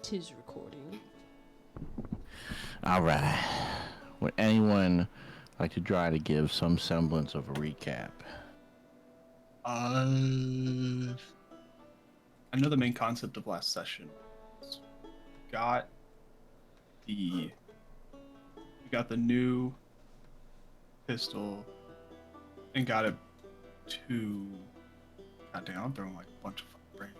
'Tis recording. All right. Would anyone like to try to give some semblance of a recap? I know the main concept of last session. Got the we got the new pistol and got it to. God damn, I'm throwing like a bunch of brain.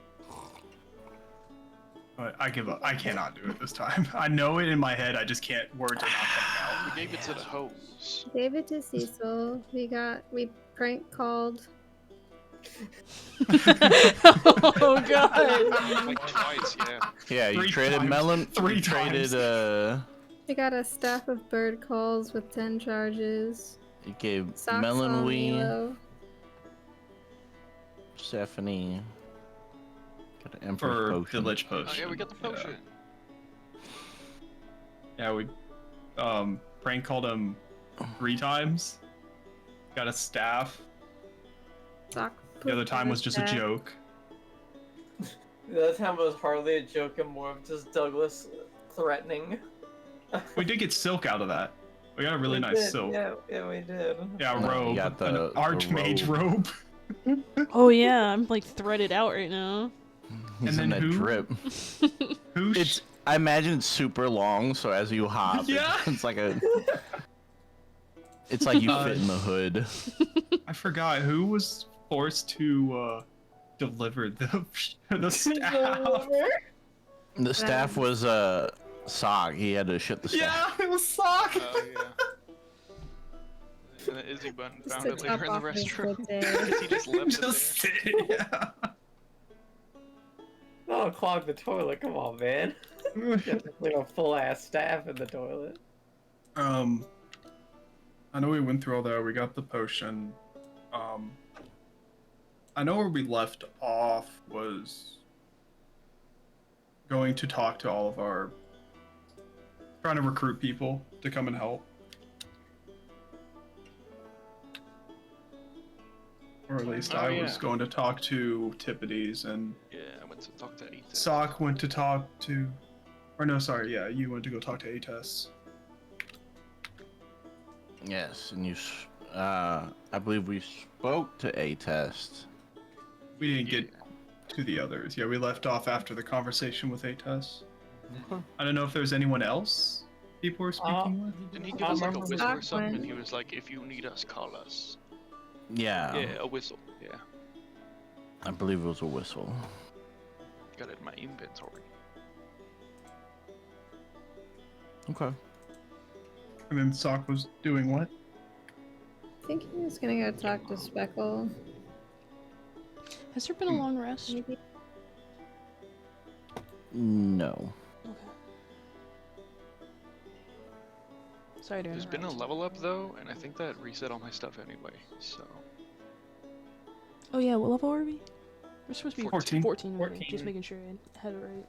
But I give up. I cannot do it this time. I know it in my head. I just can't. Words are not coming out. We gave it to the hose. Gave it to Cecil. We prank called. Oh god. Like twice, yeah. Yeah, you Three traded times. melon. Three you traded times. We got a staff of bird calls with 10 charges. You gave Socks melon on wee, Milo. Stephanie. Got an Emperor's For potion. the Lich Oh Potion. yeah, we got the potion. Yeah, we prank called him 3 times. Got a staff. Sock The other poop time on was his just a back. joke. The other time was hardly a joke and more of just Douglas threatening. We did get silk out of that. We got a really We nice did, silk. Yeah, we did. Yeah, No, robe. you got An the archmage robe. Oh yeah, I'm like threaded out right now. He's And in then that who? drip. Who? It's. I imagine it's super long, so as you hop, Yeah. it's like a. It's like you fit in the hood. I forgot who was forced to deliver the staff. The staff was Sock. He had to ship the staff. Yeah, it was Sock. Oh yeah. And then Izzy found Just it to later top in the off his restroom. good day. Because he just left it Just there. sit. Yeah. Oh, clog the toilet. Come on, man. You have to leave a full ass staff in the toilet. I know we went through all that. We got the potion. I know where we left off was going to talk to all of our, trying to recruit people to come and help. Or at least Oh, I was yeah. going to talk to Tippities, and Yeah, I went to talk to Ethan. Sock went to talk to, or no, sorry, yeah, you went to go talk to Ates. Yes, and I believe we spoke to A-Test. We didn't get to the others. Yeah, we left off after the conversation with Ates. I don't know if there's anyone else people were speaking with. Didn't he give us like a remember whistle or Doc something? went. And he was like, if you need us, call us. Yeah, Yeah, a whistle. Yeah. I believe it was a whistle. Got it in my inventory. Okay. And then Sock was doing what? I think he was gonna go talk to Speckle. Has there been a long rest? Maybe. No. Okay. Sorry to There's been a interrupt. level up though, and I think that reset all my stuff anyway. So Oh yeah, what level are we? We're supposed to be 14. 14. Okay. 14. Just making sure I had it right.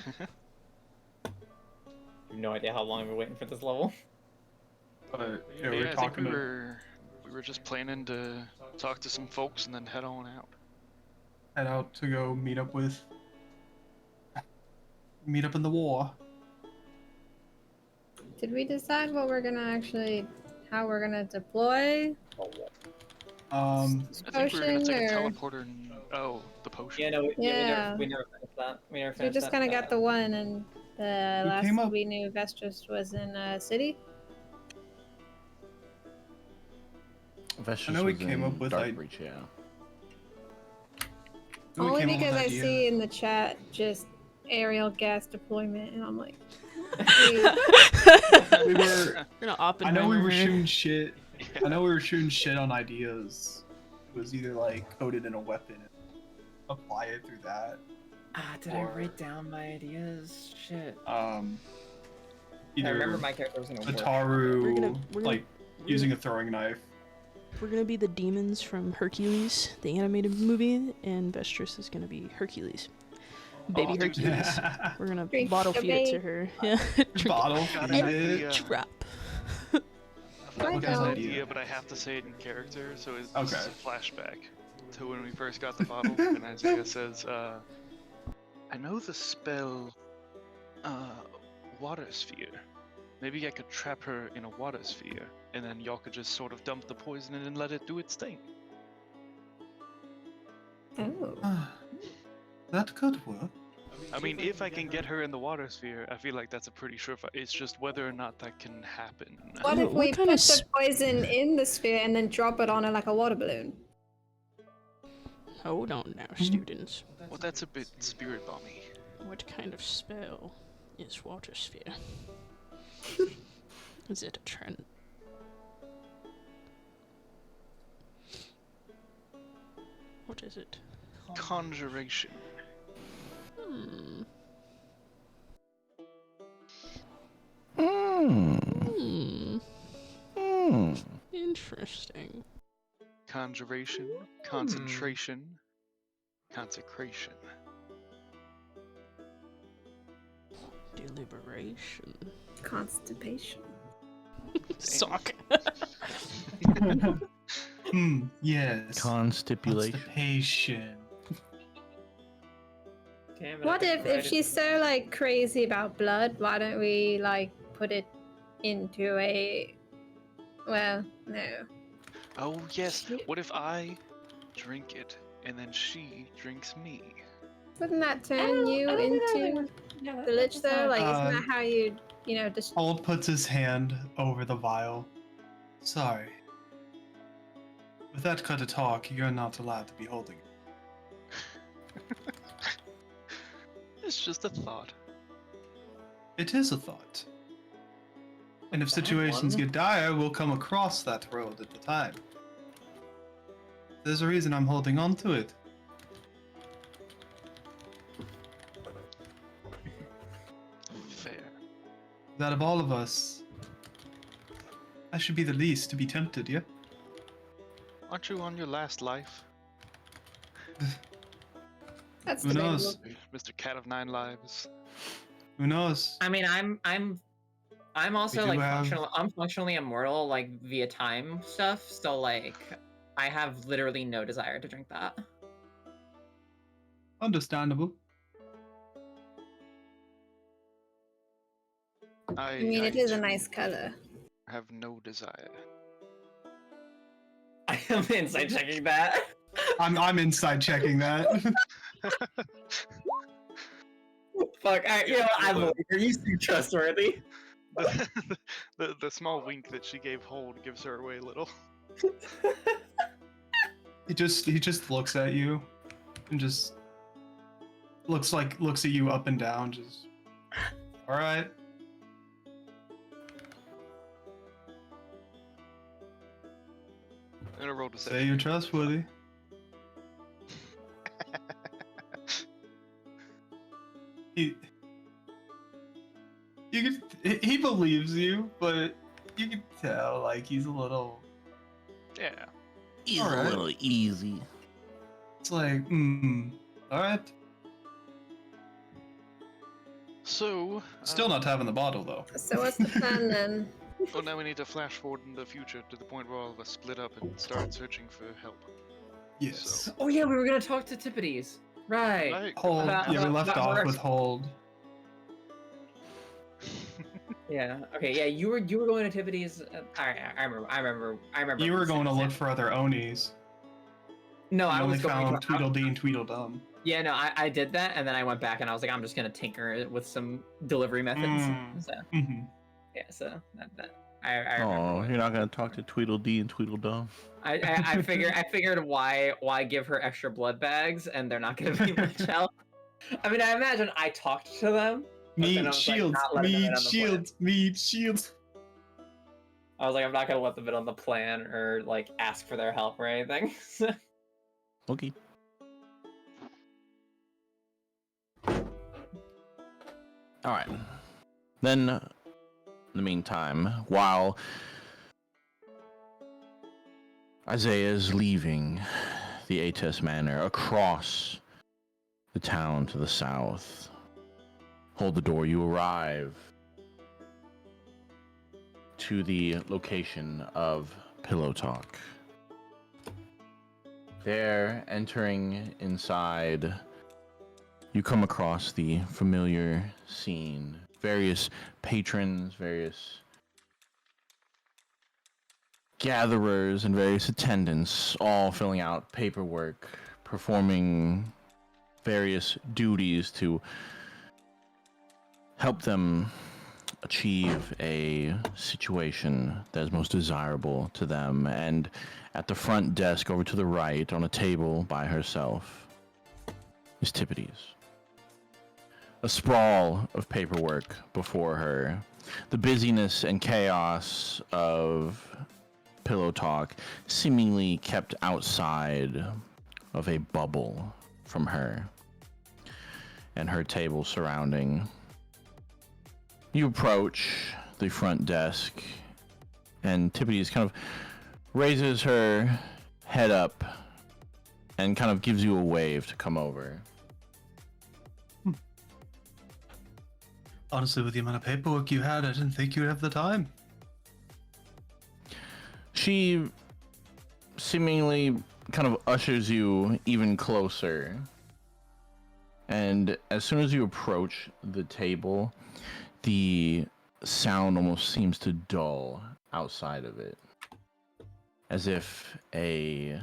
You have no idea how long I've been waiting for this level. But yeah, yeah, we were I think talking we to were just planning to talk to some folks and then head on out. head out to go meet up in the war. Did we decide what we're gonna how we're gonna deploy? I think we were gonna Potion take a or- teleporter and the potion. Yeah, no, Yeah. we never finished that. We never We finished just that. kind of got the one, and the Who last came up- we knew Vestris was in city. Vestiges I know we was came in up with, Darkreach, yeah. We Only came up with because an I idea. see in the chat just aerial gas deployment, and I'm like, We were. We're gonna I know we were Oppenheimer here. shooting shit. I know we were shooting shit on ideas. It was either like coded in a weapon, and apply it through that. Did or- I write down my ideas? Shit. Either I remember my character was in a war. Ataru, We're gonna- like using a throwing knife. We're gonna be the demons from Hercules, the animated movie, and Vestris is gonna be Hercules. Baby dude. Hercules. We're gonna Drink bottle the feed it to babe. her. Yeah. Drink Bottle Got feed it. it. Yeah. Drop. I've got I this know. idea, but I have to say it in character, so it's this is Okay. a flashback. to when we first got the bottle, and Isaiah says, I know the spell, water sphere. Maybe I could trap her in a water sphere, and then y'all could just sort of dump the poison in and let it do its thing. Oh. That could work. I mean, if I can get her in the water sphere, I feel like that's a pretty sure. It's just whether or not that can happen. What if What we kind put of the poison in the sphere and then drop it on her like a water balloon? Hold on now, students. Well, that's a bit spirit bomby. What kind of spell is water sphere? Is it a trend? What is it? Conjuration. Hmm. Hmm. Hmm. Interesting. Conjuration, concentration, consecration. Deliberation. Constipation. Sock. Yes. Constipulation. Constipation. Damn it, What I if tried it. she's so like crazy about blood? Why don't we like put it into a? Well, no. Oh yes. What if I drink it and then she drinks me? Wouldn't that turn you into the lich though? Like, isn't that how you just? Old puts his hand over the vial. Sorry. With that kind of talk, you're not allowed to be holding it. It's just a thought. It is a thought. And if situations get dire, we'll come across that road at the time. There's a reason I'm holding on to it. Fair. Out of all of us, I should be the least to be tempted, yeah? Aren't you on your last life, That's Who debatable. knows? Mr. Cat of Nine Lives? Who knows? I mean, I'm also We do like have- functional. I'm functionally immortal, like via time stuff. So like, I have literally no desire to drink that. Understandable. I mean, it is a too nice color. have no desire. I am inside checking that. I'm inside checking that. Fuck. I believe her. You seem trustworthy. The small wink that she gave Hold gives her away a little. he just looks at you and just looks at you up and down, just alright. I'm gonna roll to Say you're trustworthy. He believes you, but you can tell like he's a little. Yeah. He's Alright. a little easy. It's like, all right. So. Still not having the bottle though. So what's the plan then? Well, now we need to flash forward in the future to the point where all of us split up and start searching for help. Yes. So- Oh yeah, we were gonna talk to Tippities. Right. Right. Hold. About- Yeah, we about- left about off her- with hold. Yeah. Okay. Yeah. You were going to Tippities. I remember. You were what going to said. look for other Onis. No, You I only was going. found Tweedledee and Tweedledum. Yeah. No, I did that, and then I went back and I was like, I'm just gonna tinker it with some delivery methods. So Mm-hmm. yeah. So that I remember. Oh, what- you're not gonna talk to Tweedledee and Tweedledum? I figured why give her extra blood bags and they're not gonna be much help. I mean, I imagine I talked to them. but then I Meat was, like, shields. not letting them in Meat on the plan. shields. Meat shields. I was like, I'm not gonna let them in on the plan or like ask for their help or anything. Okay. All right. Then, in the meantime, while Isaiah is leaving the Ates Manor across the town to the south, hold the door. You arrive to the location of Pillow Talk. There, entering inside, you come across the familiar scene. Various patrons, various gatherers, and various attendants all filling out paperwork, performing various duties to help them achieve a situation that is most desirable to them. And at the front desk over to the right, on a table by herself, is Tippities. A sprawl of paperwork before her. The busyness and chaos of pillow talk seemingly kept outside of a bubble from her and her table surrounding. You approach the front desk, and Tippities kind of raises her head up and kind of gives you a wave to come over. Honestly, with the amount of paperwork you had, I didn't think you'd have the time. She seemingly kind of ushers you even closer. And as soon as you approach the table, the sound almost seems to dull outside of it. As if a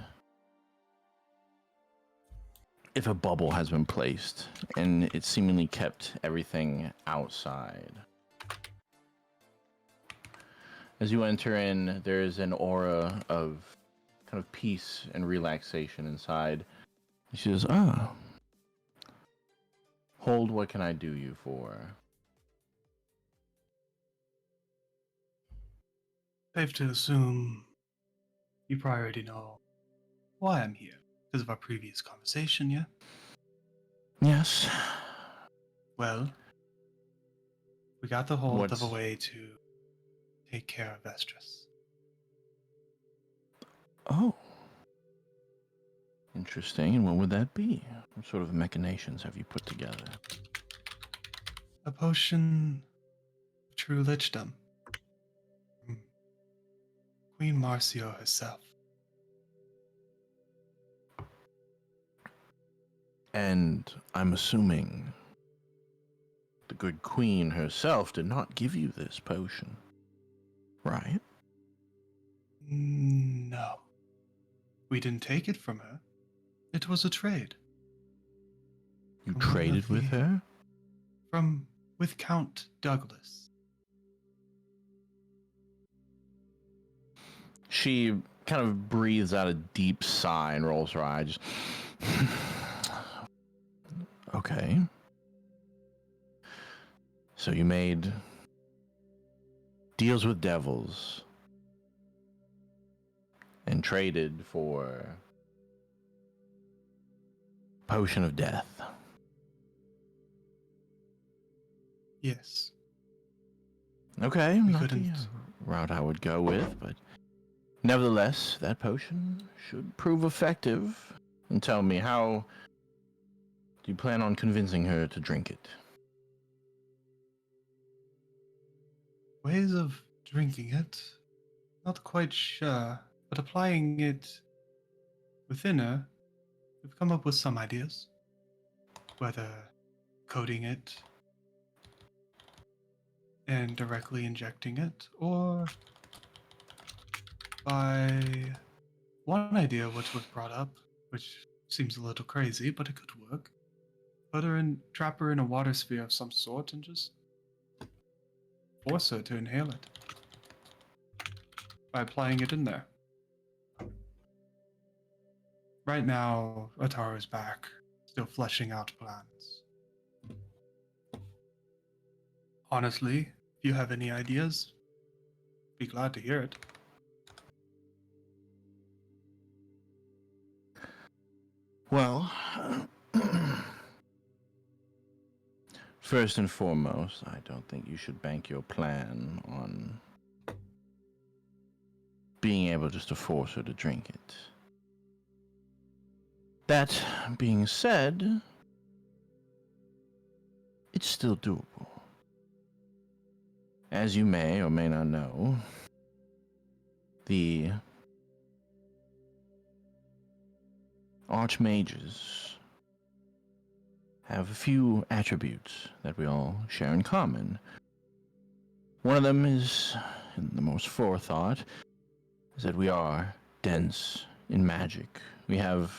bubble has been placed, and it seemingly kept everything outside. As you enter in, there is an aura of kind of peace and relaxation inside. She says, hold, what can I do you for? Safe to assume you probably already know why I'm here. Because of our previous conversation, yeah? Yes. Well, we got the hold of a way to take care of Vestris. Oh. Interesting. And what would that be? What sort of machinations have you put together? A potion of true lichdom. From Queen Marcio herself. And I'm assuming the good queen herself did not give you this potion, right? No. We didn't take it from her. It was a trade. You From one traded of with the- her? With Count Douglas. She kind of breathes out a deep sigh and rolls her eyes. Okay. So you made deals with devils and traded for potion of death. Yes. Okay, We not couldn't. the route I would go with, but nevertheless, that potion should prove effective. And tell me, how do you plan on convincing her to drink it? Ways of drinking it? Not quite sure, but applying it within her, we've come up with some ideas. Whether coating it and directly injecting it, or by one idea which was brought up, which seems a little crazy, but it could work. Trap her in a water sphere of some sort and just force her to inhale it by applying it in there. Right now, Ataru's back, still fleshing out plans. Honestly, if you have any ideas, be glad to hear it. Well, first and foremost, I don't think you should bank your plan on being able just to force her to drink it. That being said, it's still doable. As you may or may not know, the Archmages have a few attributes that we all share in common. One of them is, in the most forethought, is that we are dense in magic. We have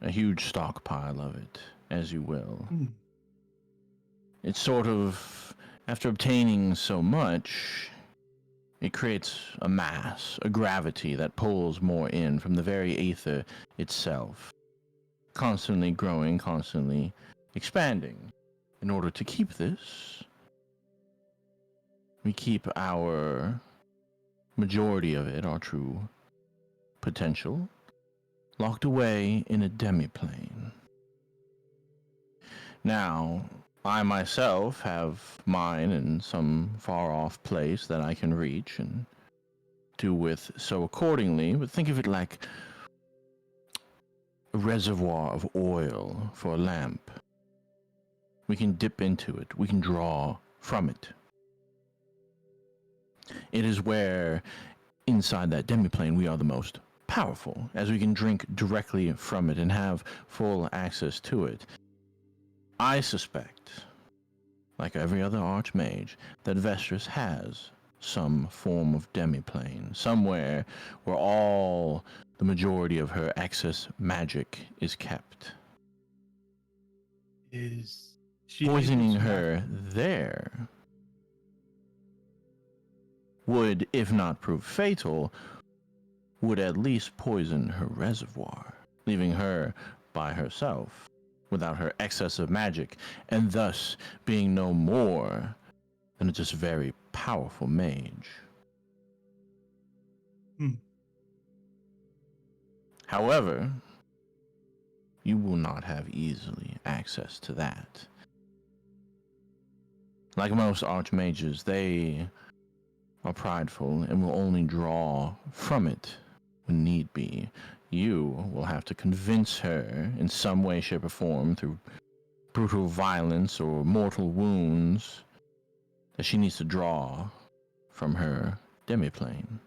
a huge stockpile of it, as you will. It's sort of, after obtaining so much, it creates a mass, a gravity that pulls more in from the very aether itself, constantly growing, constantly expanding. In order to keep this, we keep our majority of it, our true potential, locked away in a demiplane. Now, I myself have mine in some far-off place that I can reach and do with so accordingly, but think of it like a reservoir of oil for a lamp. We can dip into it, we can draw from it. It is where, inside that demiplane, we are the most powerful, as we can drink directly from it and have full access to it. I suspect, like every other archmage, that Vestris has some form of demiplane, somewhere where all the majority of her excess magic is kept. Is she Poisoning able to her there would, if not prove fatal, would at least poison her reservoir, leaving her by herself, without her excess of magic, and thus being no more than a just very powerful mage. However, you will not have easily access to that. Like most archmages, they are prideful and will only draw from it when need be. You will have to convince her in some way, shape, or form through brutal violence or mortal wounds that she needs to draw from her demiplane.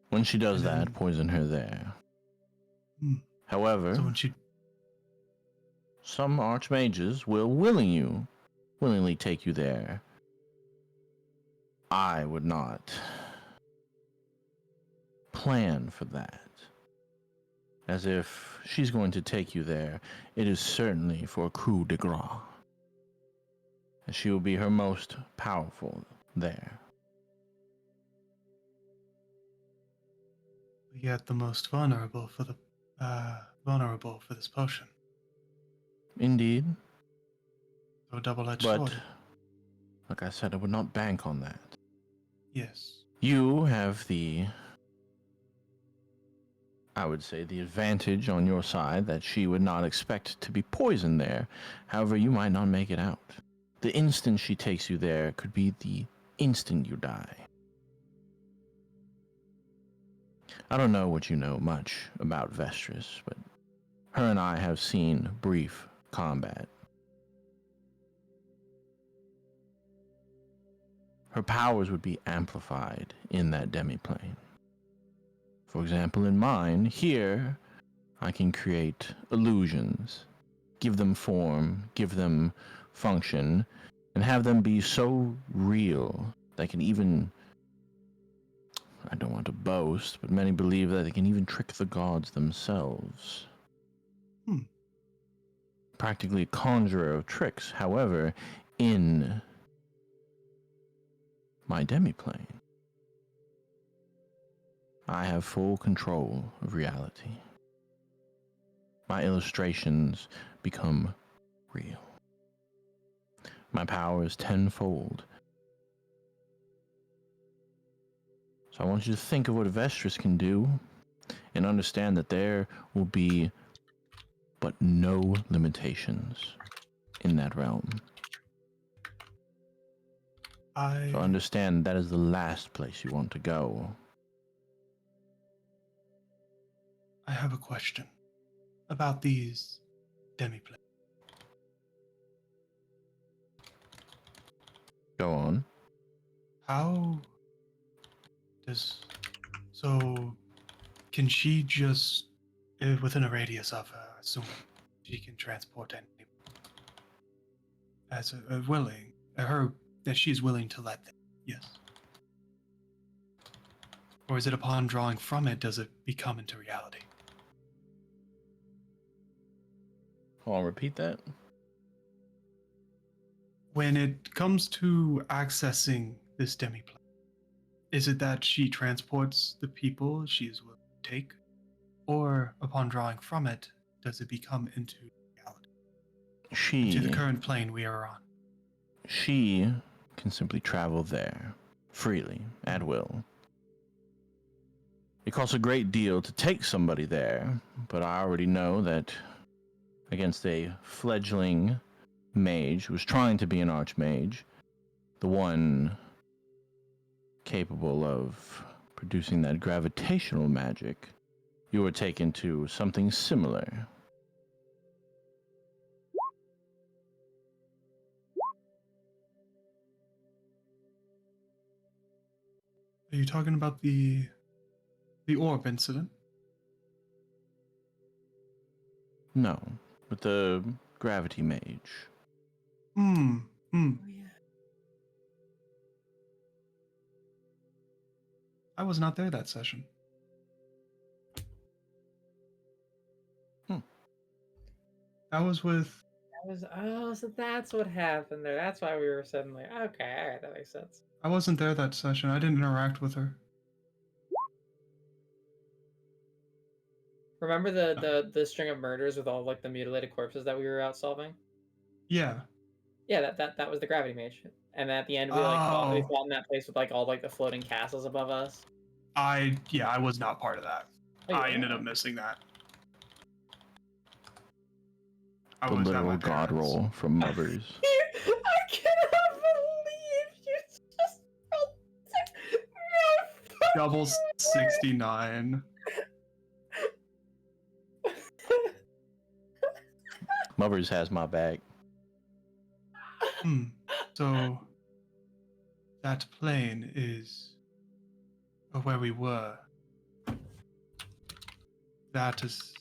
When she does that, poison her there. However, So when she some archmages will willingly take you there. I would not plan for that. As if she's going to take you there, it is certainly for a coup de grace. And she will be her most powerful there. yet the most vulnerable for this potion. Indeed. So a double-edged But, sword. like I said, I would not bank on that. Yes. You have I would say, the advantage on your side that she would not expect to be poisoned there. However, you might not make it out. The instant she takes you there could be the instant you die. I don't know what you know much about Vestris, but her and I have seen brief combat. Her powers would be amplified in that demiplane. For example, in mine, here, I can create illusions, give them form, give them function, and have them be so real they can even, I don't want to boast, but many believe that they can even trick the gods themselves. Practically a conjurer of tricks, however, in my demiplane, I have full control of reality. My illustrations become real. My power is tenfold. So I want you to think of what Vestris can do and understand that there will be but no limitations in that realm. So understand that is the last place you want to go. I have a question about these demiplanes. Go on. How does... So, can she just within a radius of Sugma. She can transport any as willing. Her that she's willing to let them. Yes. Or is it upon drawing from it does it become into reality? Hold on, repeat that. When it comes to accessing this demiplane, is it that she transports the people she is willing to take? Or upon drawing from it, does it become into reality? Into the current plane we are on? She can simply travel there, freely, at will. It costs a great deal to take somebody there, but I already know that against a fledgling mage who was trying to be an archmage, the one capable of producing that gravitational magic, you were taken to something similar. Are you talking about the orb incident? No, but the gravity mage. Hmm. I was not there that session. I was with. So that's what happened there. That's why we were suddenly okay. All right, that makes sense. I wasn't there that session. I didn't interact with her. Remember the string of murders with all like the mutilated corpses that we were out solving? Yeah. Yeah, that was the gravity mage. And at the end we fought in that place with like all like the floating castles above us. I was not part of that. Oh, I ended up missing that. I The was at my literal god parents'. roll from Mothers. I cannot believe you just no. Double 69. Mothers has my back. So that plane is where we were. That is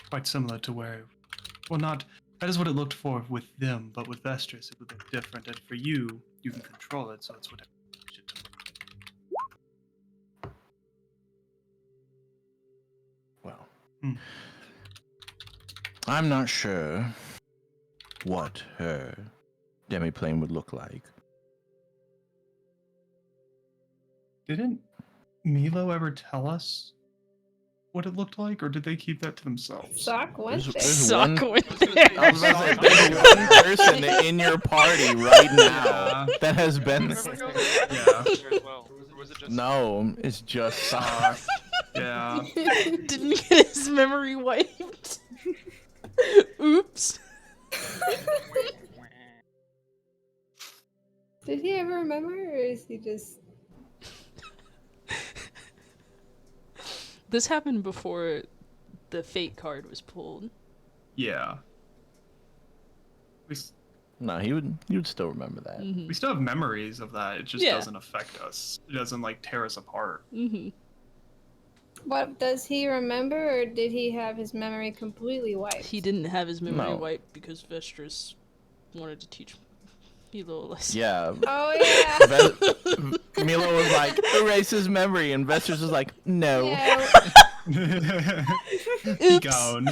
quite similar to where, well, not that is what it looked for with them, but with Vestris it would look different. And for you, you can control it, so it's what it should look. Well, I'm not sure what her demiplane would look like. Didn't Milo ever tell us what it looked like, or did they keep that to themselves? Sock went there. There's Suck one, with I was about to say, there's one person in your party right now that has been. Yeah. Or was it just No, it's just Sock. Yeah. Didn't get his memory wiped. Oops. Did he ever remember, or is he just? This happened before the fate card was pulled. Yeah. No, he would still remember that. We still have memories of that. It just doesn't affect us. It doesn't like tear us apart. What does he remember, or did he have his memory completely wiped? He didn't have his memory No. wiped because Vestris wanted to teach Milo a lesson. Yeah. Oh yeah. Milo was like, erase his memory, and Vestris was like, no. Be gone.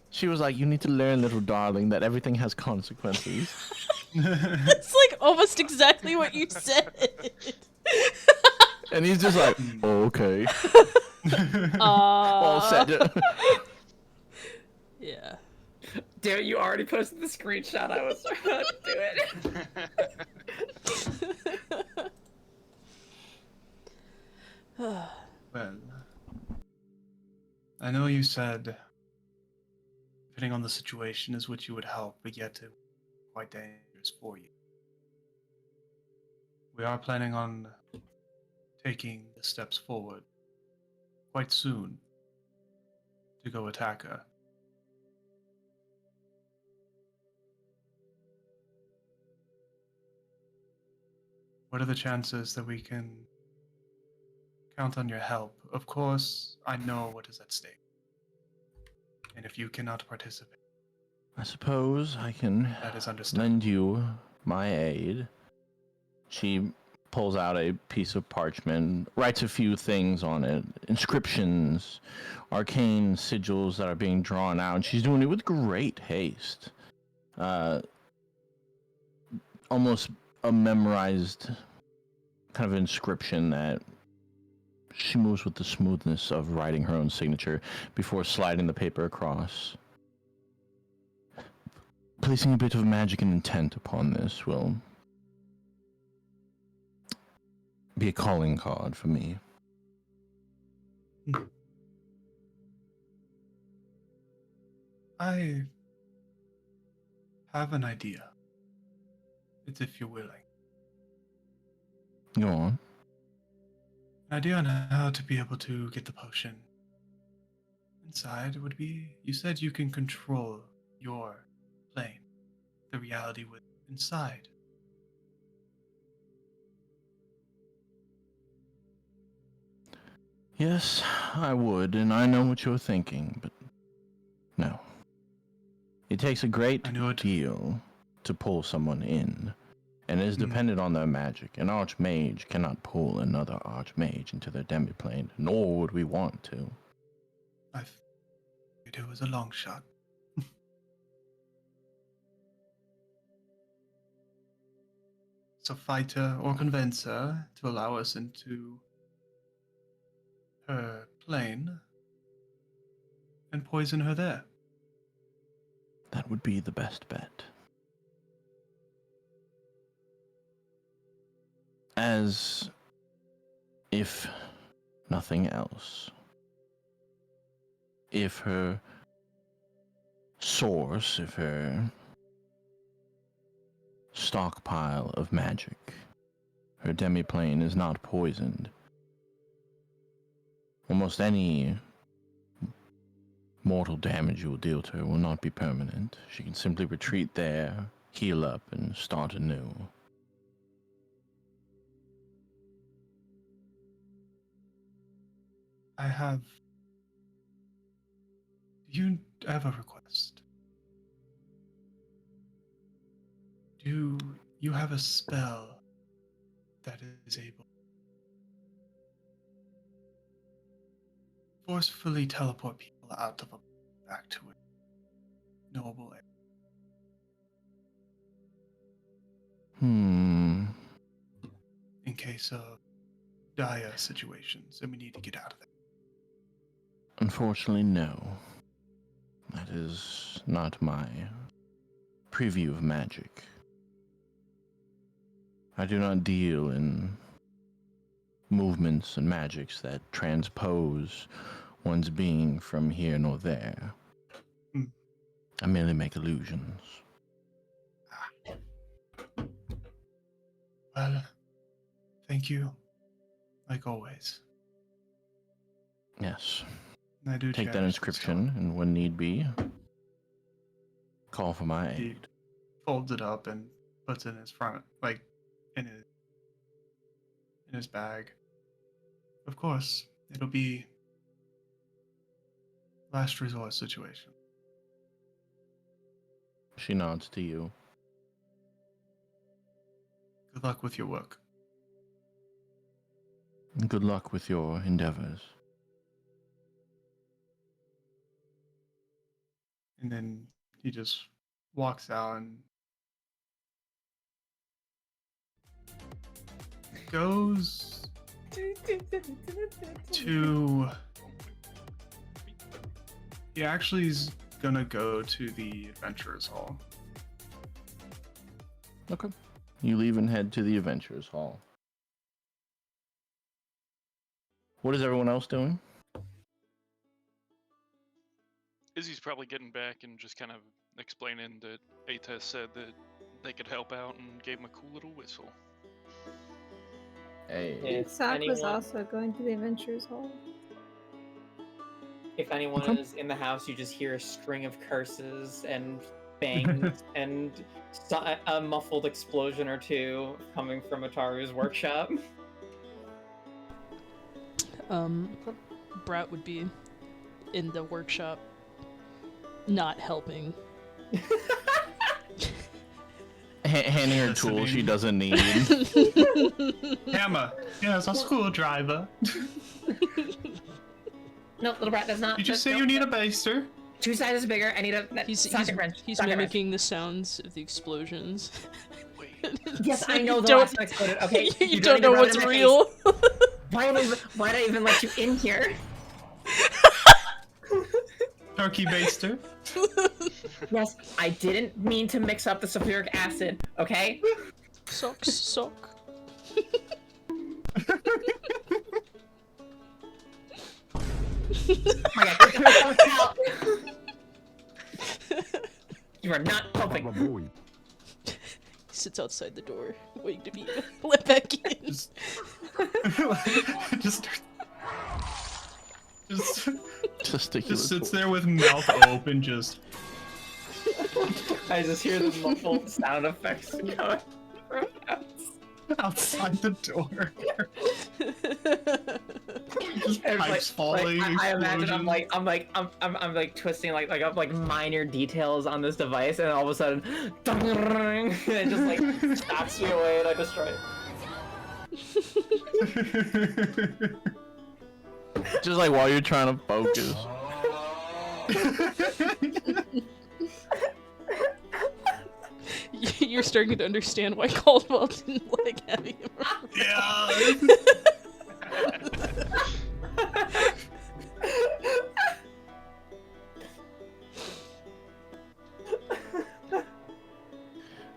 She was like, you need to learn, little darling, that everything has consequences. It's like almost exactly what you said. And he's just like, oh, okay. All set. Yeah. Damn it, you already posted the screenshot. I was about to do it. Well, I know you said, depending on the situation, is what you would help, but yet it quite dangerous for you. We are planning on taking the steps forward quite soon to go attack her. What are the chances that we can count on your help. Of course, I know what is at stake. And if you cannot participate, I suppose I can that is understood. lend you my aid. She pulls out a piece of parchment, writes a few things on it, inscriptions, arcane sigils that are being drawn out, and she's doing it with great haste. Almost a memorized kind of inscription that she moves with the smoothness of writing her own signature before sliding the paper across. Placing a bit of magic and intent upon this will be a calling card for me. I have an idea. It's if you're willing. Go on. An idea on how to be able to get the potion inside would be, you said you can control your plane, the reality with inside. Yes, I would, and I know what you're thinking, but no. It takes a great I knew it. deal to pull someone in, and is dependent on their magic. An archmage cannot pull another archmage into their demiplane, nor would we want to. I figured it was a long shot. So fight her or convince her to allow us into her plane and poison her there. That would be the best bet. As if nothing else, if her source, if her stockpile of magic, her demiplane is not poisoned, almost any mortal damage you will deal to her will not be permanent. She can simply retreat there, heal up, and start anew. I have. Do you have a request? Do you have a spell that is able forcefully teleport people out of a back to a knowable area? In case of dire situations and we need to get out of there. Unfortunately, no. That is not my preview of magic. I do not deal in movements and magics that transpose one's being from here nor there. I merely make illusions. Well, thank you, like always. Yes. I do Take that cherish inscription, and when need be, call for my He aid. folds it up and puts it in his front, like in his bag. Of course, it'll be last resort situation. She nods to you. Good luck with your work. And good luck with your endeavors. And then he just walks out and goes to. He actually is gonna go to the Adventurers Hall. Okay. You leave and head to the Adventurers Hall. What is everyone else doing? Izzy's probably getting back and just kind of explaining that Ates said that they could help out and gave him a cool little whistle. Hey. If Zach was anyone, also going to the Adventures Hall. if anyone Okay. is in the house, you just hear a string of curses and bangs and a muffled explosion or two coming from Ataru's workshop. Brat would be in the workshop, not helping. Handing her tools she doesn't need. Hammer. Yes, a screwdriver. No, little brat does not. You just say you need a baster. 2 sizes bigger. I need a socket wrench. He's socket mimicking the sounds of the explosions. Wait. wrench. Yes, I know the Don't- last one exploded. Okay, you don't know what's real. Why'd I even let you in here? Turkey baster. Yes, I didn't mean to mix up the sulfuric acid. Okay. Socks, sock. Oh my God, get the out. You are not helping. He sits outside the door, waiting to be let back in. Just Testicular sits tool. there with mouth open, just. I just hear the muffled sound effects coming from Outside the door. Just And, pipes falling. I imagine I'm explosions. I'm like twisting like minor details on this device, and all of a sudden, and it just like stops me away, and I destroy it. Just like while you're trying to focus. You're starting to understand why Caldwell didn't like having him around. Yeah.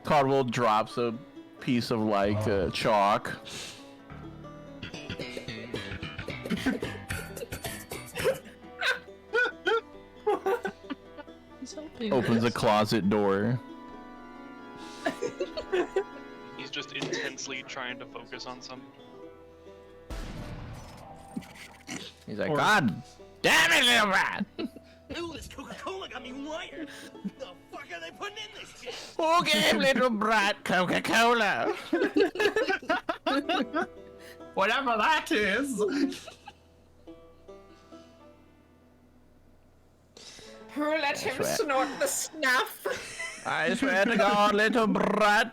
Caldwell drops a piece of like chalk. He's helping. Opens a closet door. He's just intensely trying to focus on something. He's like, God damn it, little rat! Ooh, this Coca-Cola got me wired. The fuck are they putting in this shit? Who gave little brat Coca-Cola? Whatever that is. Who let him right. snort the snuff? I swear to God, little brat.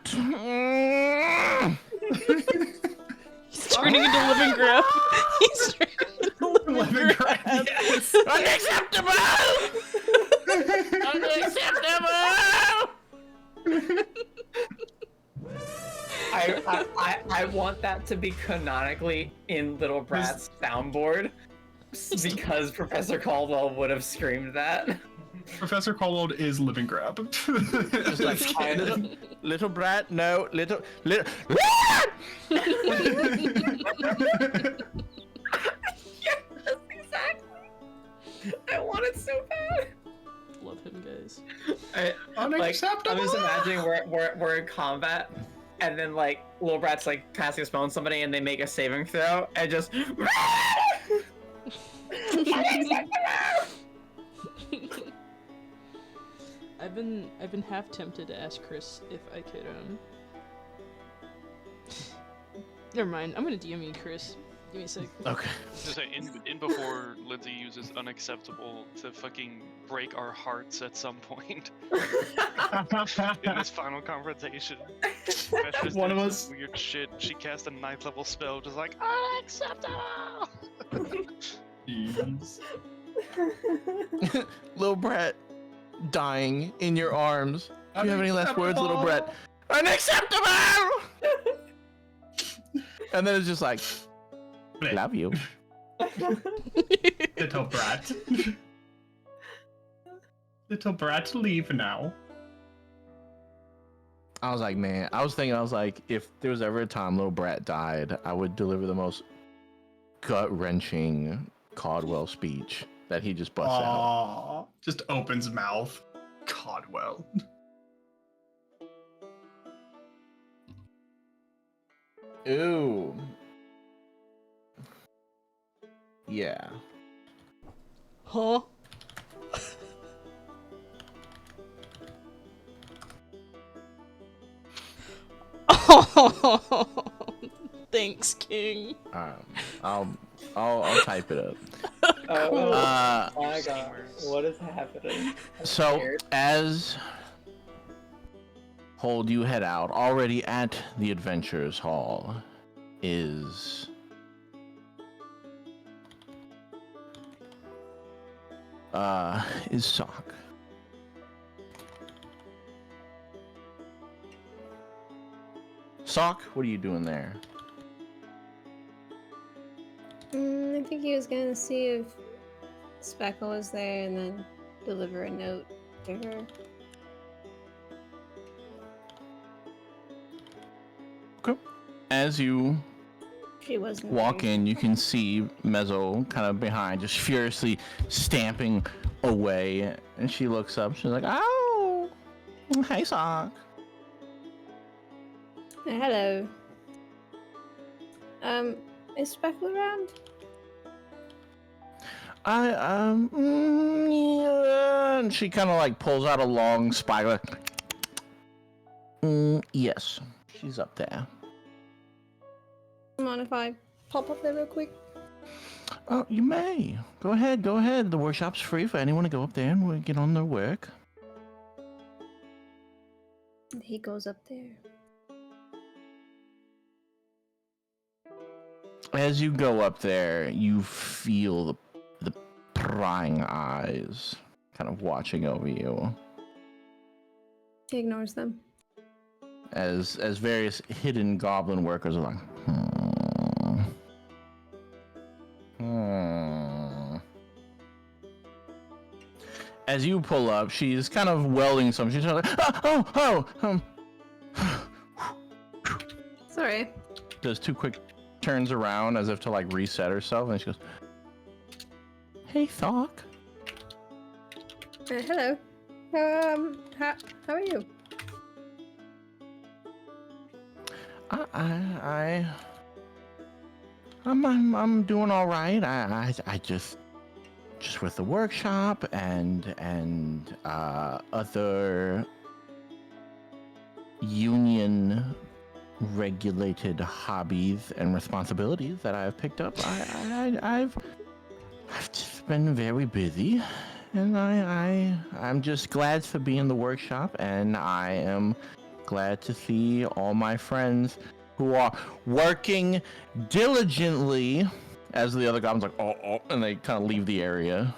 He's turning into living grab. He's turning into living Living grab. crap, yes. Unacceptable! Unacceptable! I want that to be canonically in Little Brat's soundboard, because Professor Caldwell would have screamed that. Professor Caldwell is living grab. Just like, little brat, no, little. Yes, exactly. I want it so bad. Love him, guys. Unacceptable. I'm just imagining we're in combat, and then like Little Brat's like casting a spell on somebody, and they make a saving throw, and just. I've been half tempted to ask Chris if I could Never mind. I'm gonna DM you, Chris. Give me a sec. Okay. Just say in before Lindsay uses unacceptable to fucking break our hearts at some point in this final confrontation. Vesh's One of did us- some weird shit. She cast a 9th level spell, just like unacceptable. Jeez. Little brat dying in your arms. Do you have any last words, little brat? Unacceptable! And then it's just like, love you. Little brat. Little brat, leave now. I was like, man, I was like, if there was ever a time little brat died, I would deliver the most gut-wrenching Caldwell speech that he just busts out. Aww. Just opens mouth. Caldwell. Ooh. Yeah. Huh? Oh, thanks, King. I'll I'll type it up. Oh Uh, my god, Steamers. what is happening? I'm So scared. as Hold you head out, already at the Adventurers Hall is Sock. Sock, what are you doing there? I think he was gonna see if Speckle was there and then deliver a note to her. Okay. As you She wasn't walk very- in, you can see Mezzo kind of behind, just furiously stamping away. And she looks up. She's like, "Oh, hey, Sock." Hello. Is Speckle around? Yeah. And she kind of like pulls out a long spyglass. Yes, she's up there. Come on, if I pop up there real quick. Oh, you may. Go ahead, go ahead. The workshop's free for anyone to go up there and get on their work. He goes up there. As you go up there, you feel the prying eyes kind of watching over you. He ignores them. As various hidden goblin workers are like, As you pull up, she's kind of welding something. She's like, Sorry. does two quick turns around as if to like reset herself, and she goes, "Hey, Thok." Hello. How are you? I'm doing all right. I just with the workshop and other union regulated hobbies and responsibilities that I've picked up. I've just been very busy, and I'm just glad to be in the workshop, and I am glad to see all my friends who are working diligently. As the other goblins like, oh, and they kind of leave the area.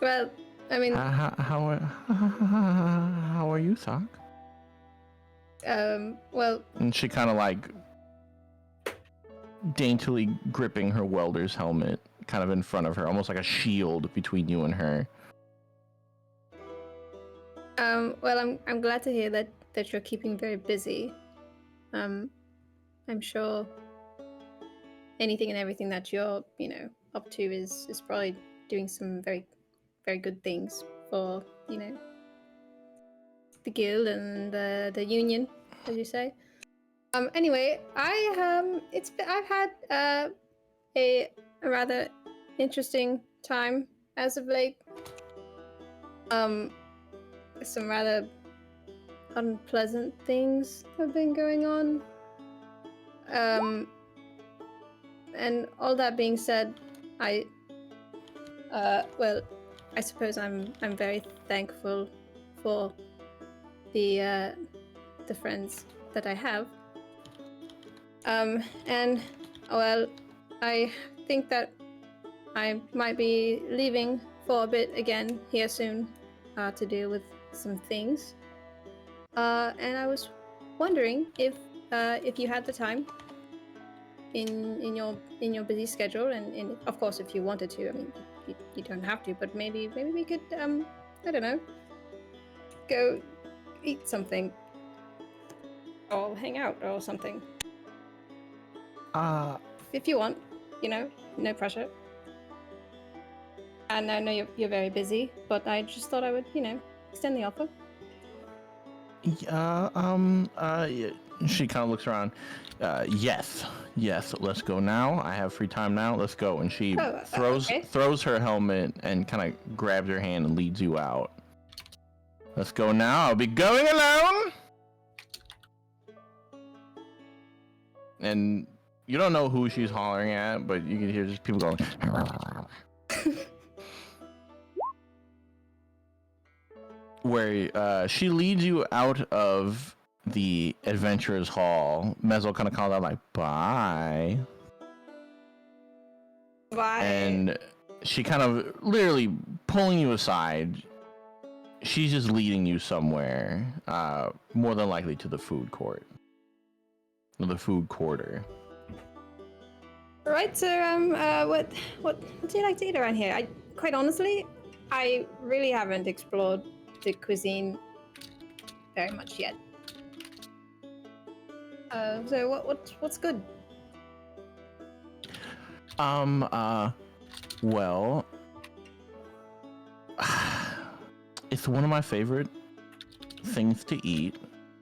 Well, I mean, How are you, Thok? well, And she kind of like daintily gripping her welder's helmet, kind of in front of her, almost like a shield between you and her. well, I'm glad to hear that you're keeping very busy. I'm sure anything and everything that you're, up to is probably doing some very, very good things for, the guild and the union, as you say. Anyway, I've had a rather interesting time as of late. Some rather unpleasant things have been going on. And all that being said, well, I suppose I'm very thankful for the friends that I have. And well, I think that I might be leaving for a bit again here soon, to deal with some things. And I was wondering if you had the time in your busy schedule, and of course if you wanted to. I mean, you don't have to, but maybe we could I don't know, go eat something or hang out or something. If you want, no pressure. And I know you're very busy, but I just thought I would, extend the offer. She kind of looks around. Yes, let's go now. I have free time now. Let's go. And she throws her helmet and kind of grabs your hand and leads you out. Let's go now. I'll be going alone. And You don't know who she's hollering at, but you can hear just people going. Where she leads you out of the adventurers hall. Mezzo kind of calls out like, "Bye." Why? And she kind of literally pulling you aside. She's just leading you somewhere, more than likely to the food court. Or the food quarter. Right, so what do you like to eat around here? Quite honestly, I really haven't explored the cuisine very much yet. So what's good? Well, it's one of my favorite things to eat,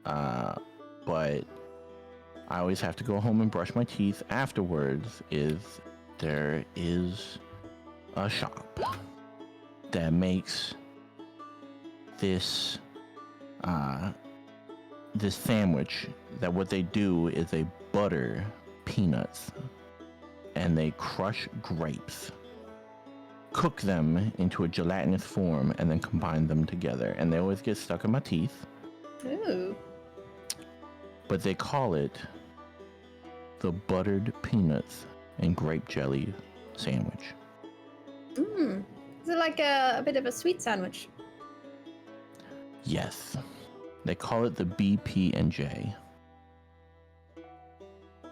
but I always have to go home and brush my teeth afterwards. There is a shop that makes this sandwich that what they do is they butter peanuts and they crush grapes, cook them into a gelatinous form, and then combine them together. And they always get stuck in my teeth. Ooh. But they call it the buttered peanuts and grape jelly sandwich. Mmm. Is it like a bit of a sweet sandwich? Yes. They call it the BP&J.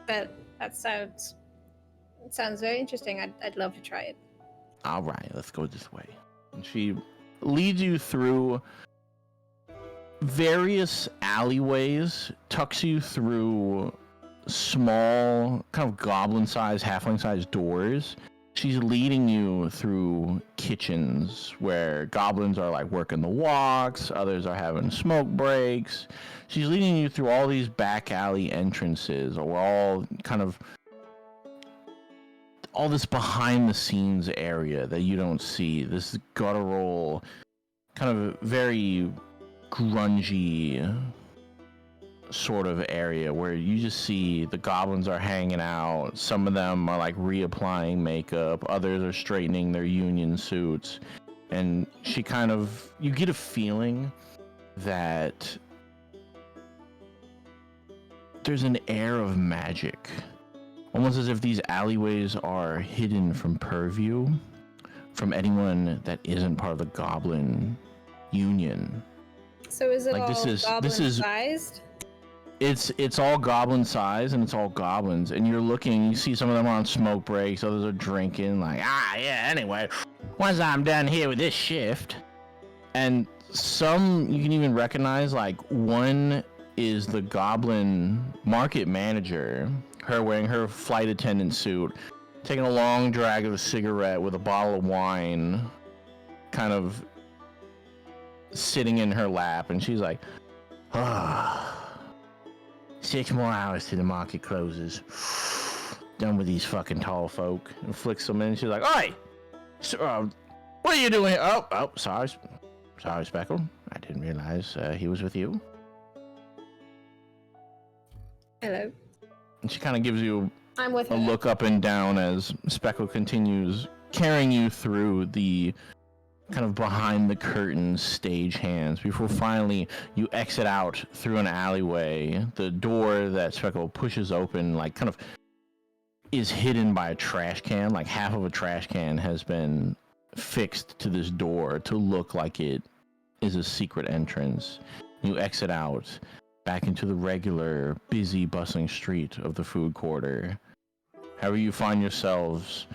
That sounds very interesting. I'd love to try it. All right, let's go this way. And she leads you through various alleyways, tucks you through small, kind of goblin-sized, halfling-sized doors. She's leading you through kitchens where goblins are like working the walks, others are having smoke breaks. She's leading you through all these back alley entrances, or all kind of all this behind the scenes area that you don't see. This guttural, kind of very grungy sort of area where you just see the goblins are hanging out. Some of them are like reapplying makeup, others are straightening their union suits. And she kind of, you get a feeling that there's an air of magic, almost as if these alleyways are hidden from purview from anyone that isn't part of the goblin union. So is it Like, all this is goblin-sized? It's all goblin size and it's all goblins, and you're looking, you see some of them are on smoke breaks, others are drinking, like, yeah, anyway, once I'm done here with this shift. And some you can even recognize, like one is the goblin market manager, her wearing her flight attendant suit, taking a long drag of a cigarette with a bottle of wine, kind of sitting in her lap, and she's like, 6 more hours till the market closes. Done with these fucking tall folk. And flicks them in. She's like, "Oi! So, what are you doing here?" Oh, sorry, Speckle. I didn't realize he was with you. Hello. And she kind of gives you I'm with a her. look up and down as Speckle continues carrying you through the kind of behind the curtains stage hands before finally you exit out through an alleyway. The door that Speckle pushes open, like, kind of is hidden by a trash can. Like, half of a trash can has been fixed to this door to look like it is a secret entrance. You exit out back into the regular busy bustling street of the food quarter. However, you find yourselves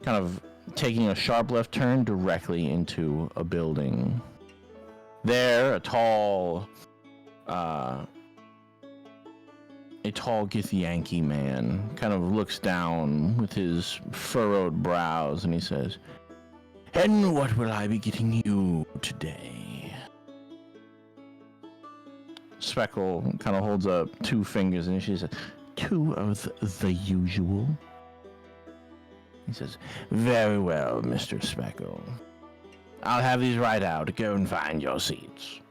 kind of taking a sharp left turn directly into a building. There, a tall Githyanki man kind of looks down with his furrowed brows and he says, "And what will I be getting you today?" Speckle kind of holds up 2 fingers and she says, 2 of the usual. He says, "Very well, Mr. Speckle. I'll have these right out. Go and find your seats."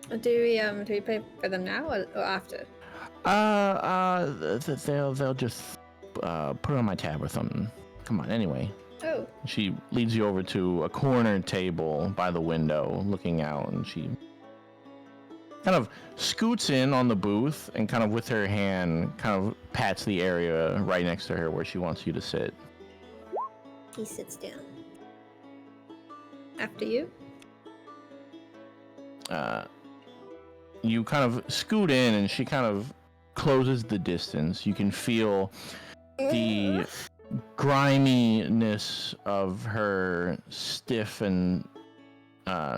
Do we pay for them now or after? They'll just put it on my tab or something. Come on, anyway. Oh, She leads you over to a corner table by the window, looking out, and she kind of scoots in on the booth and kind of with her hand kind of pats the area right next to her where she wants you to sit. he sits down. After you? You kind of scoot in and she kind of closes the distance. You can feel the griminess of her stiff and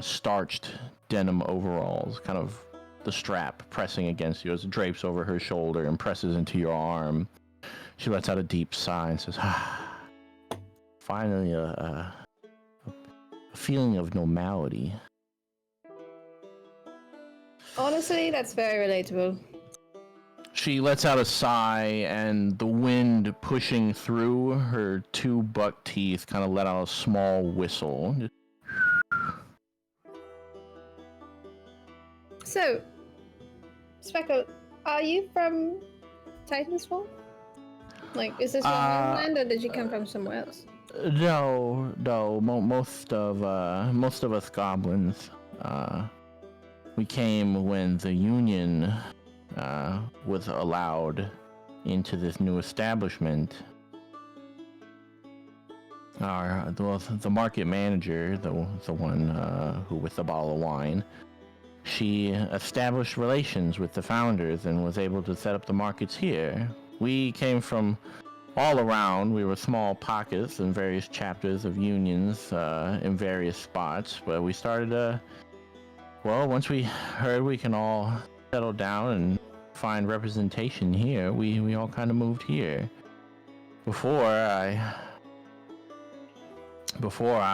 starched denim overalls, kind of the strap pressing against you as it drapes over her shoulder and presses into your arm. She lets out a deep sigh and says, finally a feeling of normality. Honestly, that's very relatable. She lets out a sigh, and the wind pushing through her two buck teeth kind of let out a small whistle. So, Speckle, are you from Titansfall? Like, is this your homeland, or did you come from somewhere else? No. Most of us goblins, we came when the Union was allowed into this new establishment. The market manager, the one who with the bottle of wine, she established relations with the founders and was able to set up the markets here. We came from all around. We were small pockets and various chapters of unions in various spots, but we started once we heard we can all settle down and find representation here, we all kind of moved here. Before I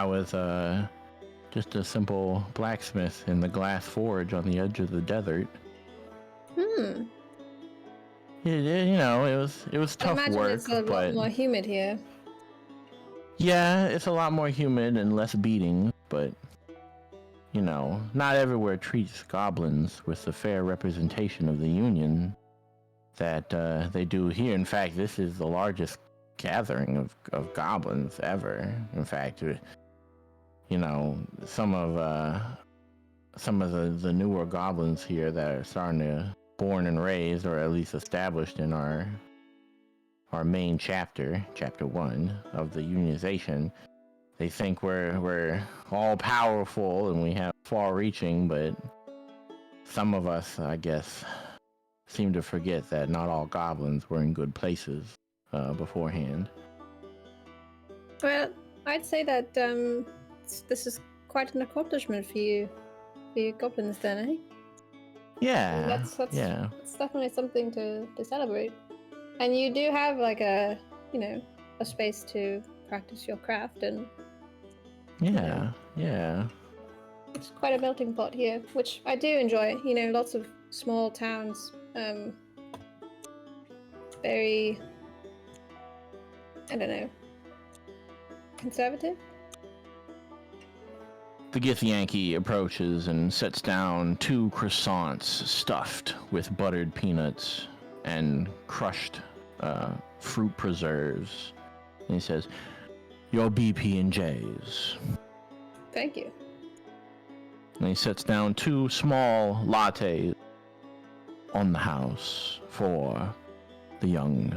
was just a simple blacksmith in the glass forge on the edge of the desert. It was I tough imagine work, it's a lot but more humid here. yeah, it's a lot more humid and less beating, but not everywhere treats goblins with the fair representation of the Union that they do here. In fact, this is the largest gathering of goblins ever. In fact, some of the newer goblins here that are starting to born and raised, or at least established in our main chapter 1 of the unionization, they think we're all powerful and we have far-reaching, but some of us, I guess, seem to forget that not all goblins were in good places beforehand. Well, I'd say that this is quite an accomplishment for you goblins, then, eh? Yeah, That's yeah. It's definitely something to celebrate. And you do have like a space to practice your craft, and Yeah. it's quite a melting pot here, which I do enjoy. Lots of small towns, very, I don't know, conservative. The Githyanki approaches and sets down 2 croissants stuffed with buttered peanuts and crushed fruit preserves. And he says, "Your BP&Js." Thank you. And he sets down 2 small lattes on the house for the young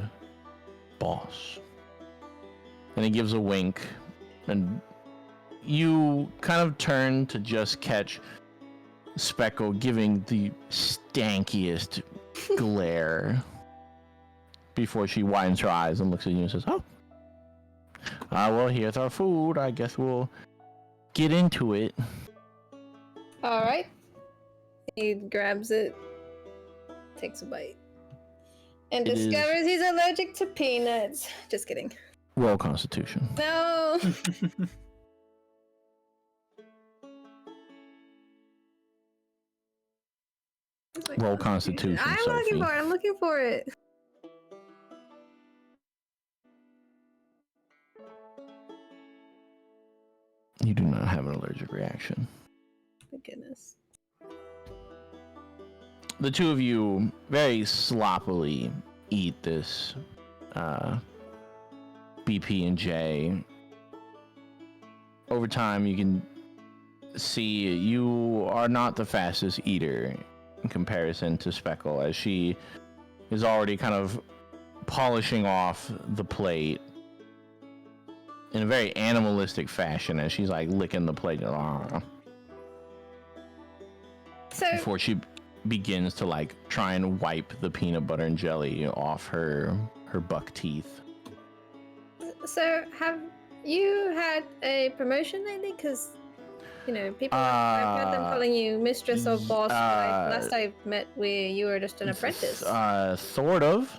boss. And he gives a wink, and you kind of turn to just catch Speckle giving the stankiest glare before she widens her eyes and looks at you and says, "Oh, well, here's our food. I guess we'll get into it." All right. He grabs it, takes a bite, and It is- discovers he's allergic to peanuts. Just kidding. Roll Constitution. No. Roll Constitution, I'm Sophie. looking for it. I'm looking for it. You do not have an allergic reaction. My goodness. the two of you very sloppily eat this BP&J. Over time, you can see you are not the fastest eater in comparison to Speckle, as she is already kind of polishing off the plate in a very animalistic fashion as she's like licking the plate So, before she begins to like try and wipe the peanut butter and jelly off her buck teeth. so have you had a promotion lately? Because, you know, people, I've heard them calling you mistress or boss, but last I met, you were just an apprentice. Sort of.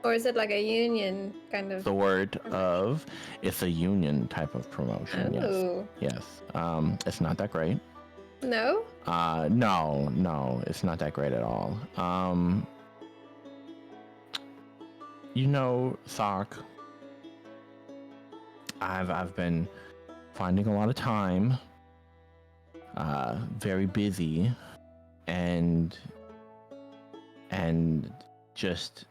Or is it like a union kind of? Sort of. It's a union type of promotion. Oh. Yes. It's not that great. No? No, it's not that great at all. You know, Sock, I've been finding a lot of time, very busy, and just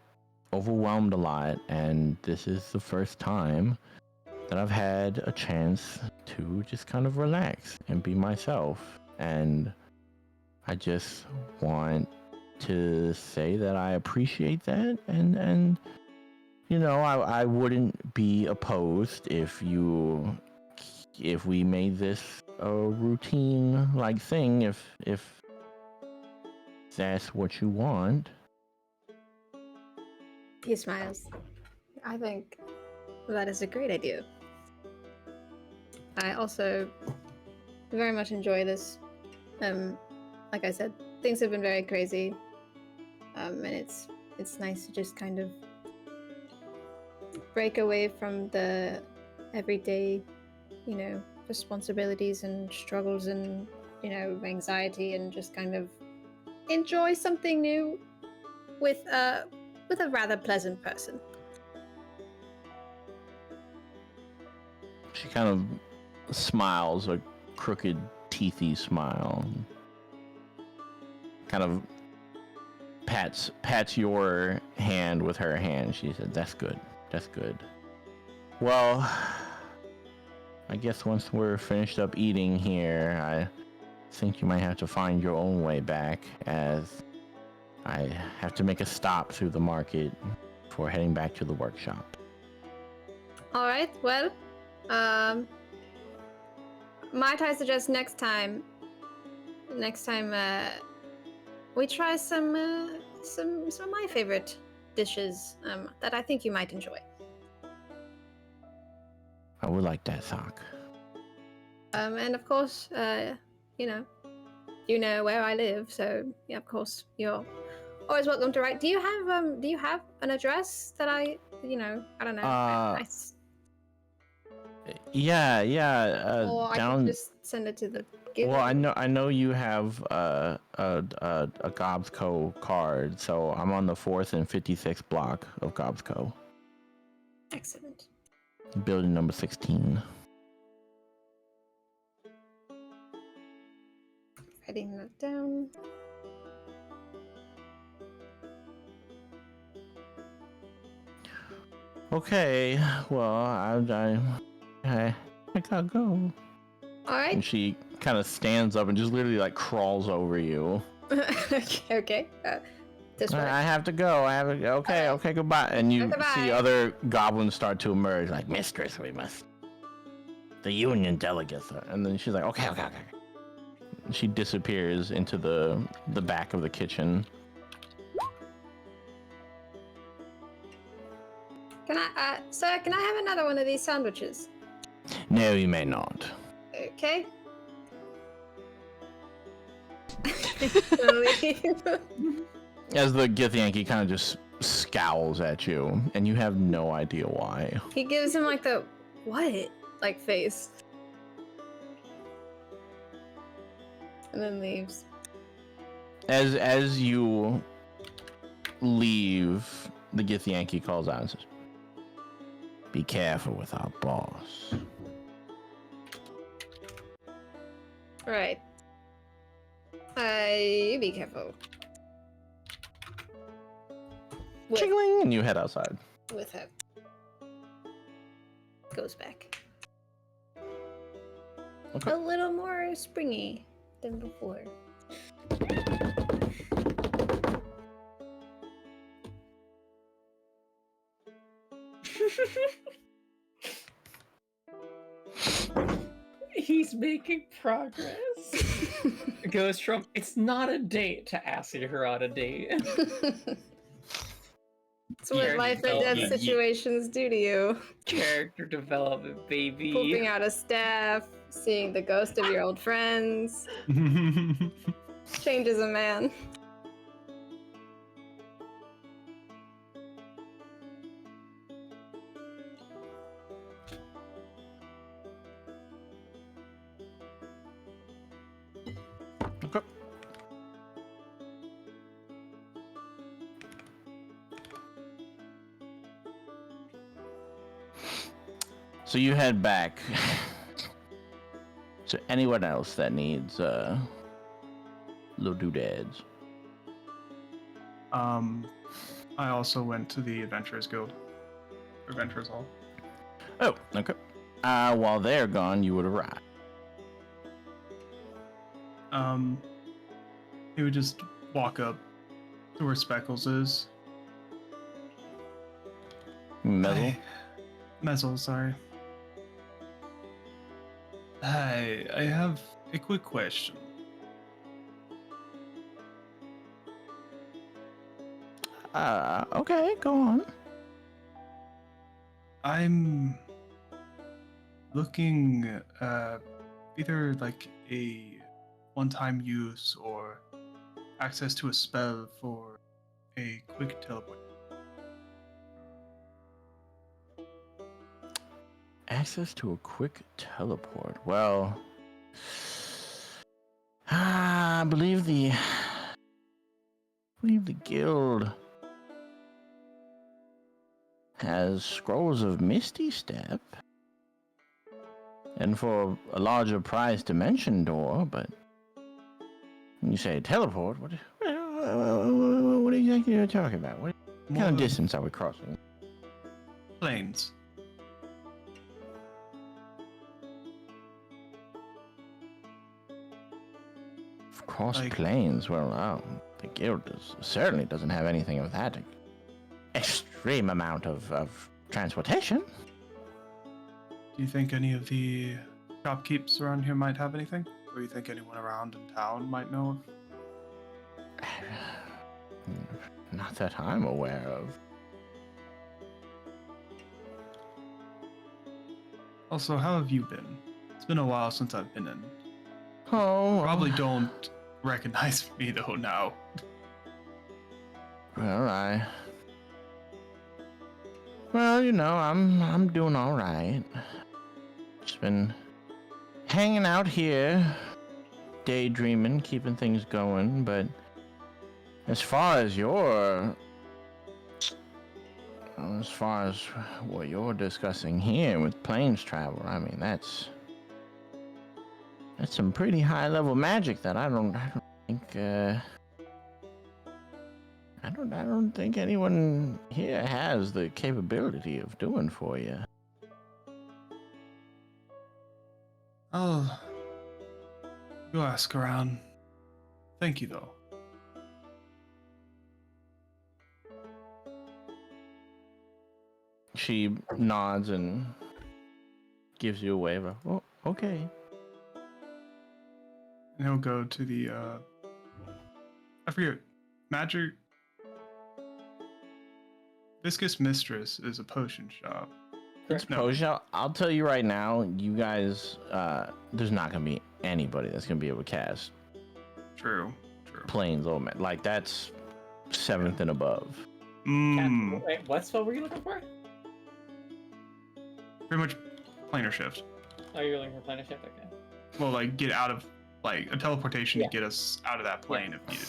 overwhelmed a lot, and this is the first time that I've had a chance to just kind of relax and be myself, and I just want to say that I appreciate that, and you know, I wouldn't be opposed if we made this a routine like thing, if that's what you want. He smiles. I think that is a great idea. I also very much enjoy this. Like I said, things have been very crazy, and it's nice to just kind of break away from the everyday, you know, responsibilities and struggles and, you know, anxiety, and just kind of enjoy something new with a rather pleasant person. She kind of smiles, a crooked, teethy smile. Kind of pats your hand with her hand. She said, "That's good. That's good. Well, I guess once we're finished up eating here, I think you might have to find your own way back, as I have to make a stop through the market before heading back to the workshop." All right. Well, might I suggest next time we try some of my favorite dishes that I think you might enjoy. I would like that, Sock. And of course, you know where I live, so yeah, of course you're always welcome to write. Do you have an address that I don't know. Yeah. Or I down. could just send it to the. Well, I know you have a Gobsco card, so I'm on the 4th and 56th block of Gobsco. Excellent. Building number 16. Writing that down. Okay, well, I gotta go. All right. And she kind of stands up and just literally like crawls over you. Okay. This way. I have to go. Okay, goodbye. And you Goodbye. see other goblins start to emerge, like, "Mistress, we must. The union delegates." And then she's like, okay. She disappears into the back of the kitchen. Sir, can I have another one of these sandwiches? No, you may not. Okay. As the Githyanki kind of just scowls at you, and you have no idea why. He gives him like the what like face, and then leaves. As you leave, the Githyanki calls out and says, "Be careful with our boss." Right. Be careful. With, Chingling, and you head outside. with her. Goes back. Okay. A little more springy than before. He's making progress. It goes from it's not a date to asking her on a date. That's what Character life and death development. situations do to you. Character development, baby. Pooping out a staff, seeing the ghost of your old friends. Changes a man. Okay. So you head back. Is there anyone else that needs little doodads? I also went to the Adventurers Guild. Adventurers Hall. Oh, okay. While they're gone, you would arrive. He would just walk up to where Speckles is. Mezzle? Mezzle, sorry. Hi, I have a quick question. Okay, go on. I'm looking either like a one-time use or access to a spell for a quick teleport. Access to a quick teleport. Well, I believe the guild has scrolls of Misty Step, and for a larger price dimension door. But when you say teleport, what exactly are you talking about? What kind of distance are we crossing? Planes. Cross Like- planes. Well, the guild certainly doesn't have anything of that extreme amount of transportation. Do you think any of the shopkeepers around here might have anything? Or you think anyone around in town might know of? Not that I'm aware of. Also, how have you been? It's been a while since I've been in. Oh, Probably don't recognize me though now. Well, you know, I'm doing all right. Just been hanging out here, daydreaming, keeping things going. But as far as what you're discussing here with planes travel, I mean, that's some pretty high level magic that I don't think I don't think anyone here has the capability of doing for you. I'll go ask around. Thank you though. She nods and gives you a wave. Oh, okay. And he'll go to the I forget. Magic Viscous Mistress is a potion shop. Correct. No. Potion, I'll tell you right now, you guys, there's not gonna be anybody that's gonna be able to cast True. planes or like that's 7th and above. Wait, what spell were you looking for? Pretty much planar shift. Oh, you're looking for planet shift? Okay. Well, like get out of like a teleportation Yeah. to get us out of that plane if needed.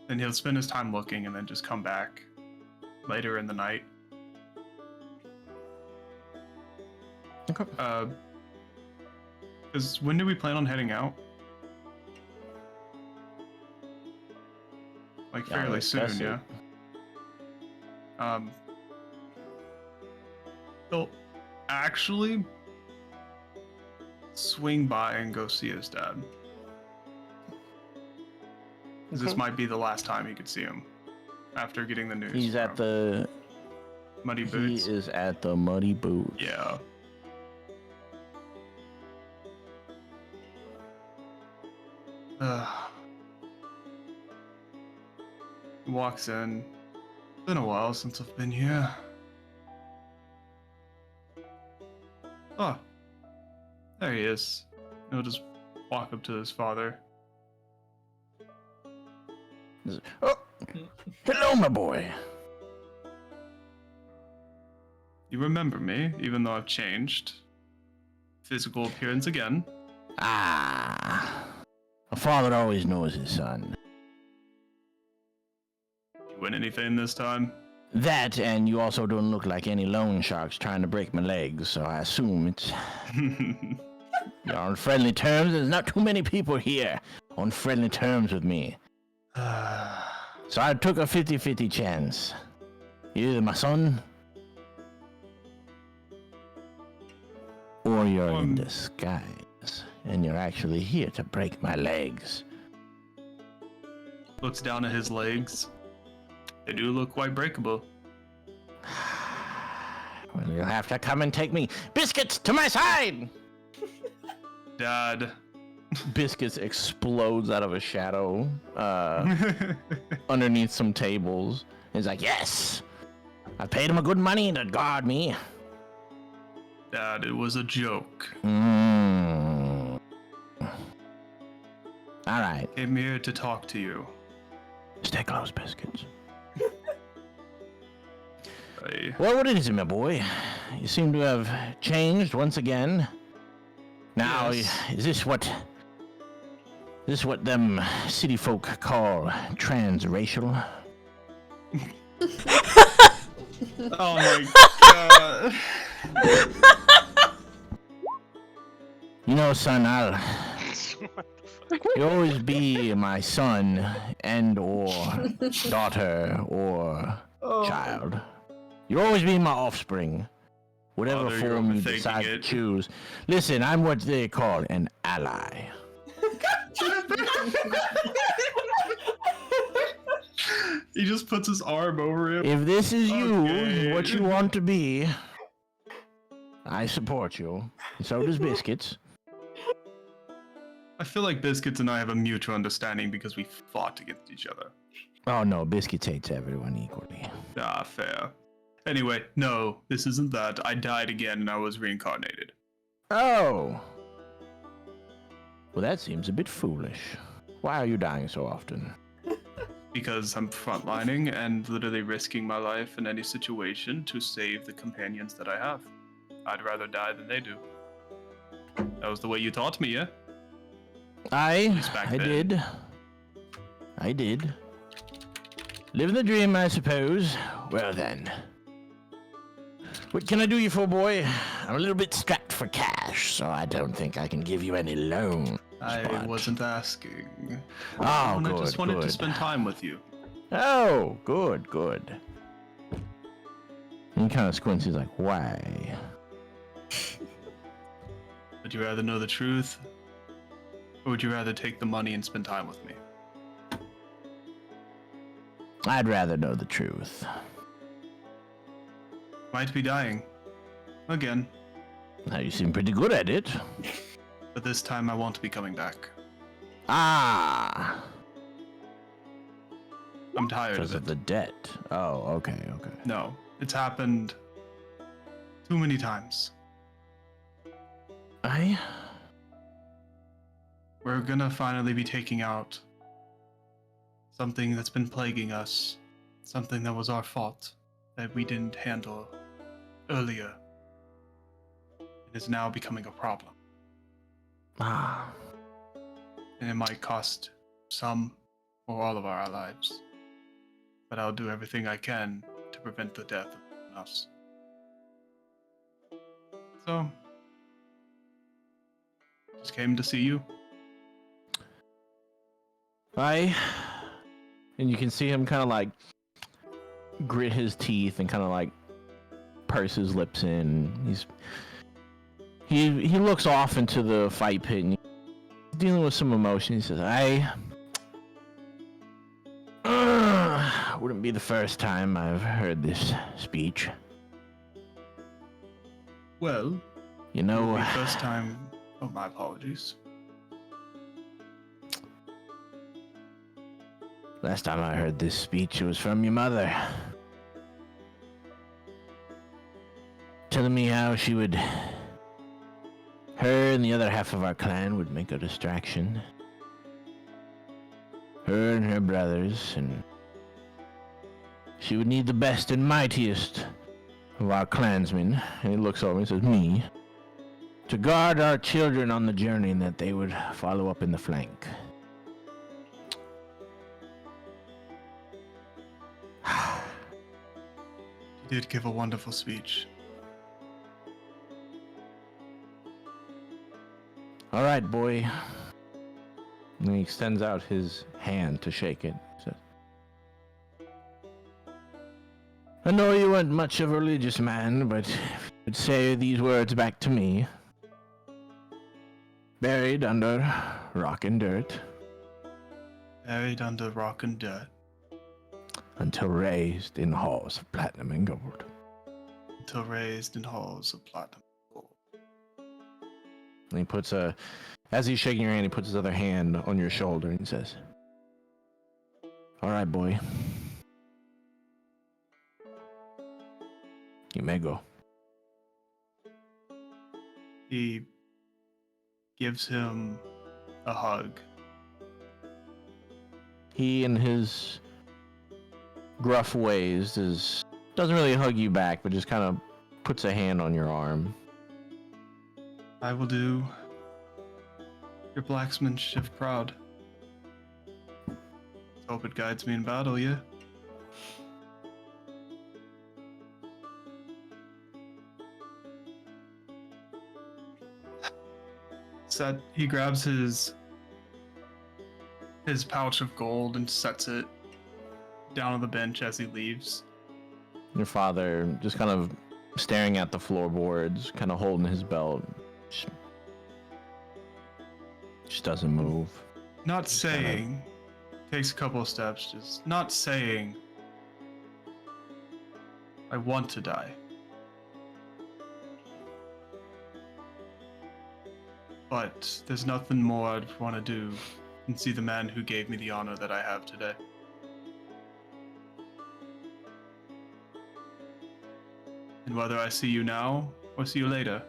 Then he'll spend his time looking and then just come back later in the night. Okay. Because when do we plan on heading out? Like Yeah, fairly that's soon, it. yeah. He'll actually swing by and go see his dad. 'Cause this Okay. might be the last time he could see him after getting the news. He's at from the. Muddy He Boots. is at the Muddy Boots. Yeah. Walks in. Been a while since I've been here. Oh, there he is. He'll just walk up to his father. Oh, hello, my boy. You remember me, even though I've changed. Physical appearance again. Ah, a father always knows his son. You win anything this time? That, and you also don't look like any loan sharks trying to break my legs, so I assume it's you're on friendly terms. There's not too many people here on friendly terms with me. So I took a 50-50 chance. You're either my son, or you're in disguise, and you're actually here to break my legs. Looks down at his legs. They do look quite breakable. Well, you'll have to come and take me. Biscuits to my side! Dad. Biscuits explodes out of a shadow underneath some tables. He's like, yes! I paid him a good money to guard me. Dad, it was a joke. All right. Came here to talk to you. Stay close, Biscuits. I... Well, what is it, my boy? You seem to have changed once again. Now, Yes. is this what them city folk call transracial? Oh my god. You know, son, What the fuck? you'll always be my son and or daughter or child. You'll always be my offspring. Whatever Father, you're form you overthinking decide to it. choose. Listen, I'm what they call an ally. He just puts his arm over him. If this is you, Okay. what you want to be, I support you. And so does Biscuits. I feel like Biscuits and I have a mutual understanding because we fought against each other. Oh no, Biscuits hates everyone equally. Ah, fair. Anyway, no, this isn't that. I died again and I was reincarnated. Oh. Well, that seems a bit foolish. Why are you dying so often? Because I'm frontlining and literally risking my life in any situation to save the companions that I have. I'd rather die than they do. That was the way you taught me, yeah? least back then. I did. Living the dream, I suppose. Well then. What can I do you for, boy? I'm a little bit strapped for cash, so I don't think I can give you any loan. I wasn't asking. Oh, I good, just wanted to good. spend time with you. Oh, good. And he kind of squints. He's like, why? Would you rather know the truth? Or would you rather take the money and spend time with me? I'd rather know the truth. Might be dying. Again. Now, you seem pretty good at it. But this time I won't be coming back. Ah, I'm tired because of of it. the debt. Oh, okay. No, it's happened too many times. We're gonna finally be taking out something that's been plaguing us. Something that was our fault that we didn't handle earlier. It is now becoming a problem. Ah, And it might cost some or all of our lives. But I'll do everything I can to prevent the death of us. So, just came to see you. I And you can see him kind of like grit his teeth and kind of like purse his lips in. He looks off into the fight pit and he's dealing with some emotion. He says, wouldn't be the first time I've heard this speech. Well, You know, the first time. Oh, my apologies. last time I heard this speech, it was from your mother. Telling me how her and the other half of our clan would make a distraction. Her and her brothers, and she would need the best and mightiest of our clansmen, and he looks over and says, me, to guard our children on the journey, and that they would follow up in the flank. You did give a wonderful speech. All right, boy. And he extends out his hand to shake it. He says, I know you weren't much of a religious man, but if you would say these words back to me. Buried under rock and dirt, Buried under rock and dirt. until raised in halls of platinum and gold. Until raised in halls of platinum. And he puts as he's shaking your hand, he puts his other hand on your shoulder and he says, all right, boy. You may go. He gives him a hug. He, in his gruff ways, doesn't really hug you back, but just kind of puts a hand on your arm. I will do your blacksmithship proud. Hope it guides me in battle, yeah? Set. He grabs his pouch of gold and sets it down on the bench as he leaves. Your father just kind of staring at the floorboards, kind of holding his belt. Just doesn't move. Not saying, takes a couple of steps, just not saying, I want to die. But there's nothing more I'd want to do than see the man who gave me the honor that I have today. And whether I see you now or see you later,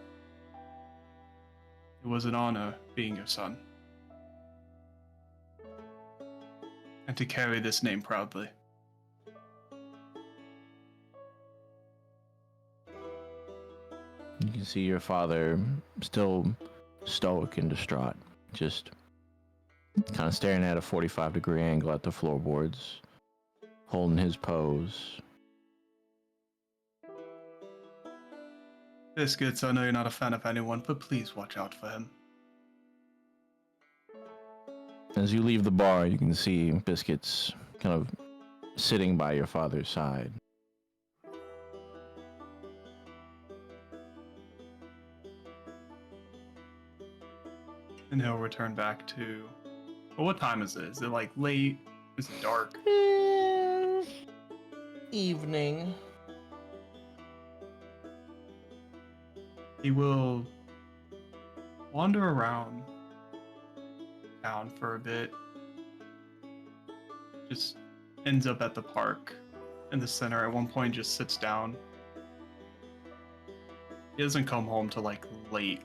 it was an honor being your son. And to carry this name proudly. You can see your father still stoic and distraught, just kind of staring at a 45-degree angle at the floorboards, holding his pose. Biscuits, I know you're not a fan of anyone, but please watch out for him. As you leave the bar, you can see Biscuits kind of sitting by your father's side. And he'll return back to... Well, what time is it? Is it like late? Is it dark? Evening. He will wander around town for a bit. Just ends up at the park in the center. At one point, just sits down. He doesn't come home till like late.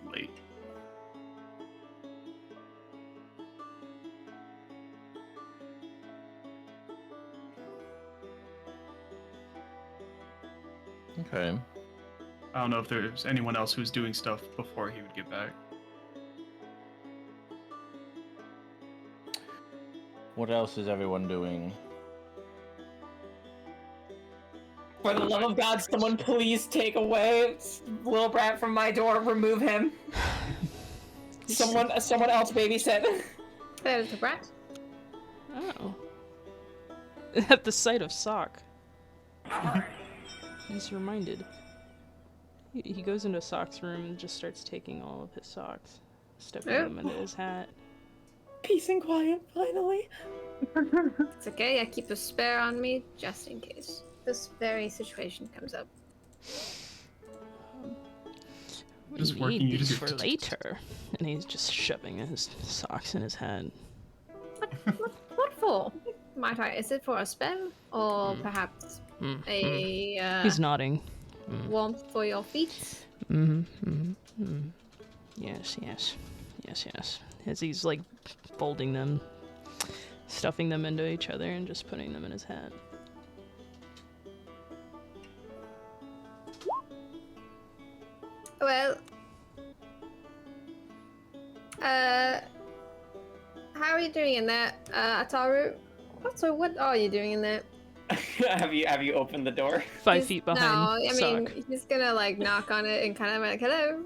Okay. I don't know if there's anyone else who's doing stuff before he would get back. What else is everyone doing? For the love of God, someone please take away Lil Brat from my door. Remove him. Someone else babysit. There's the brat. Oh. At the sight of Sock, he's reminded. He goes into Sock's room and just starts taking all of his socks, stuffing them into his hat. Peace and quiet, finally. It's okay, I keep a spare on me just in case this very situation comes up. What Just do you working need you to these do- for later? And he's just shoving his socks in his hat. What for? Might I? Is it for a spell, or perhaps a He's nodding. warmth for your feet? Yes. As he's like folding them, stuffing them into each other, and just putting them in his hat. Well, how are you doing in there, Ataru? So what are you doing in there? have you opened the door? 5 He's- feet behind No, I mean, Sock. he's gonna like knock on it and kind of like, hello.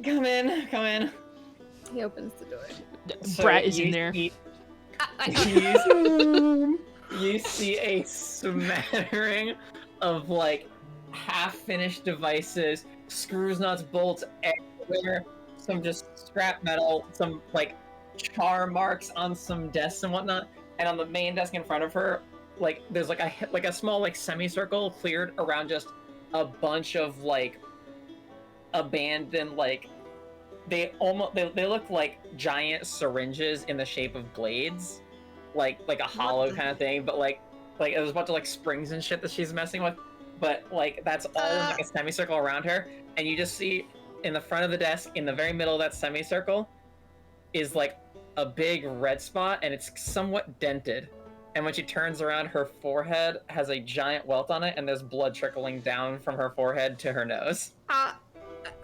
Come in. He opens the door. So Brat is in there. You see a smattering of like half-finished devices, screws, nuts, bolts everywhere, some just scrap metal, some like char marks on some desks and whatnot, and on the main desk in front of her, like there's like a small like semicircle cleared around just a bunch of like abandoned like they look like giant syringes in the shape of blades, like a hollow kind of thing, but like there's a bunch of like springs and shit that she's messing with, but like that's all in like a semicircle around her, and you just see in the front of the desk, in the very middle of that semicircle, is like a big red spot, and it's somewhat dented. And when she turns around, her forehead has a giant welt on it, and there's blood trickling down from her forehead to her nose.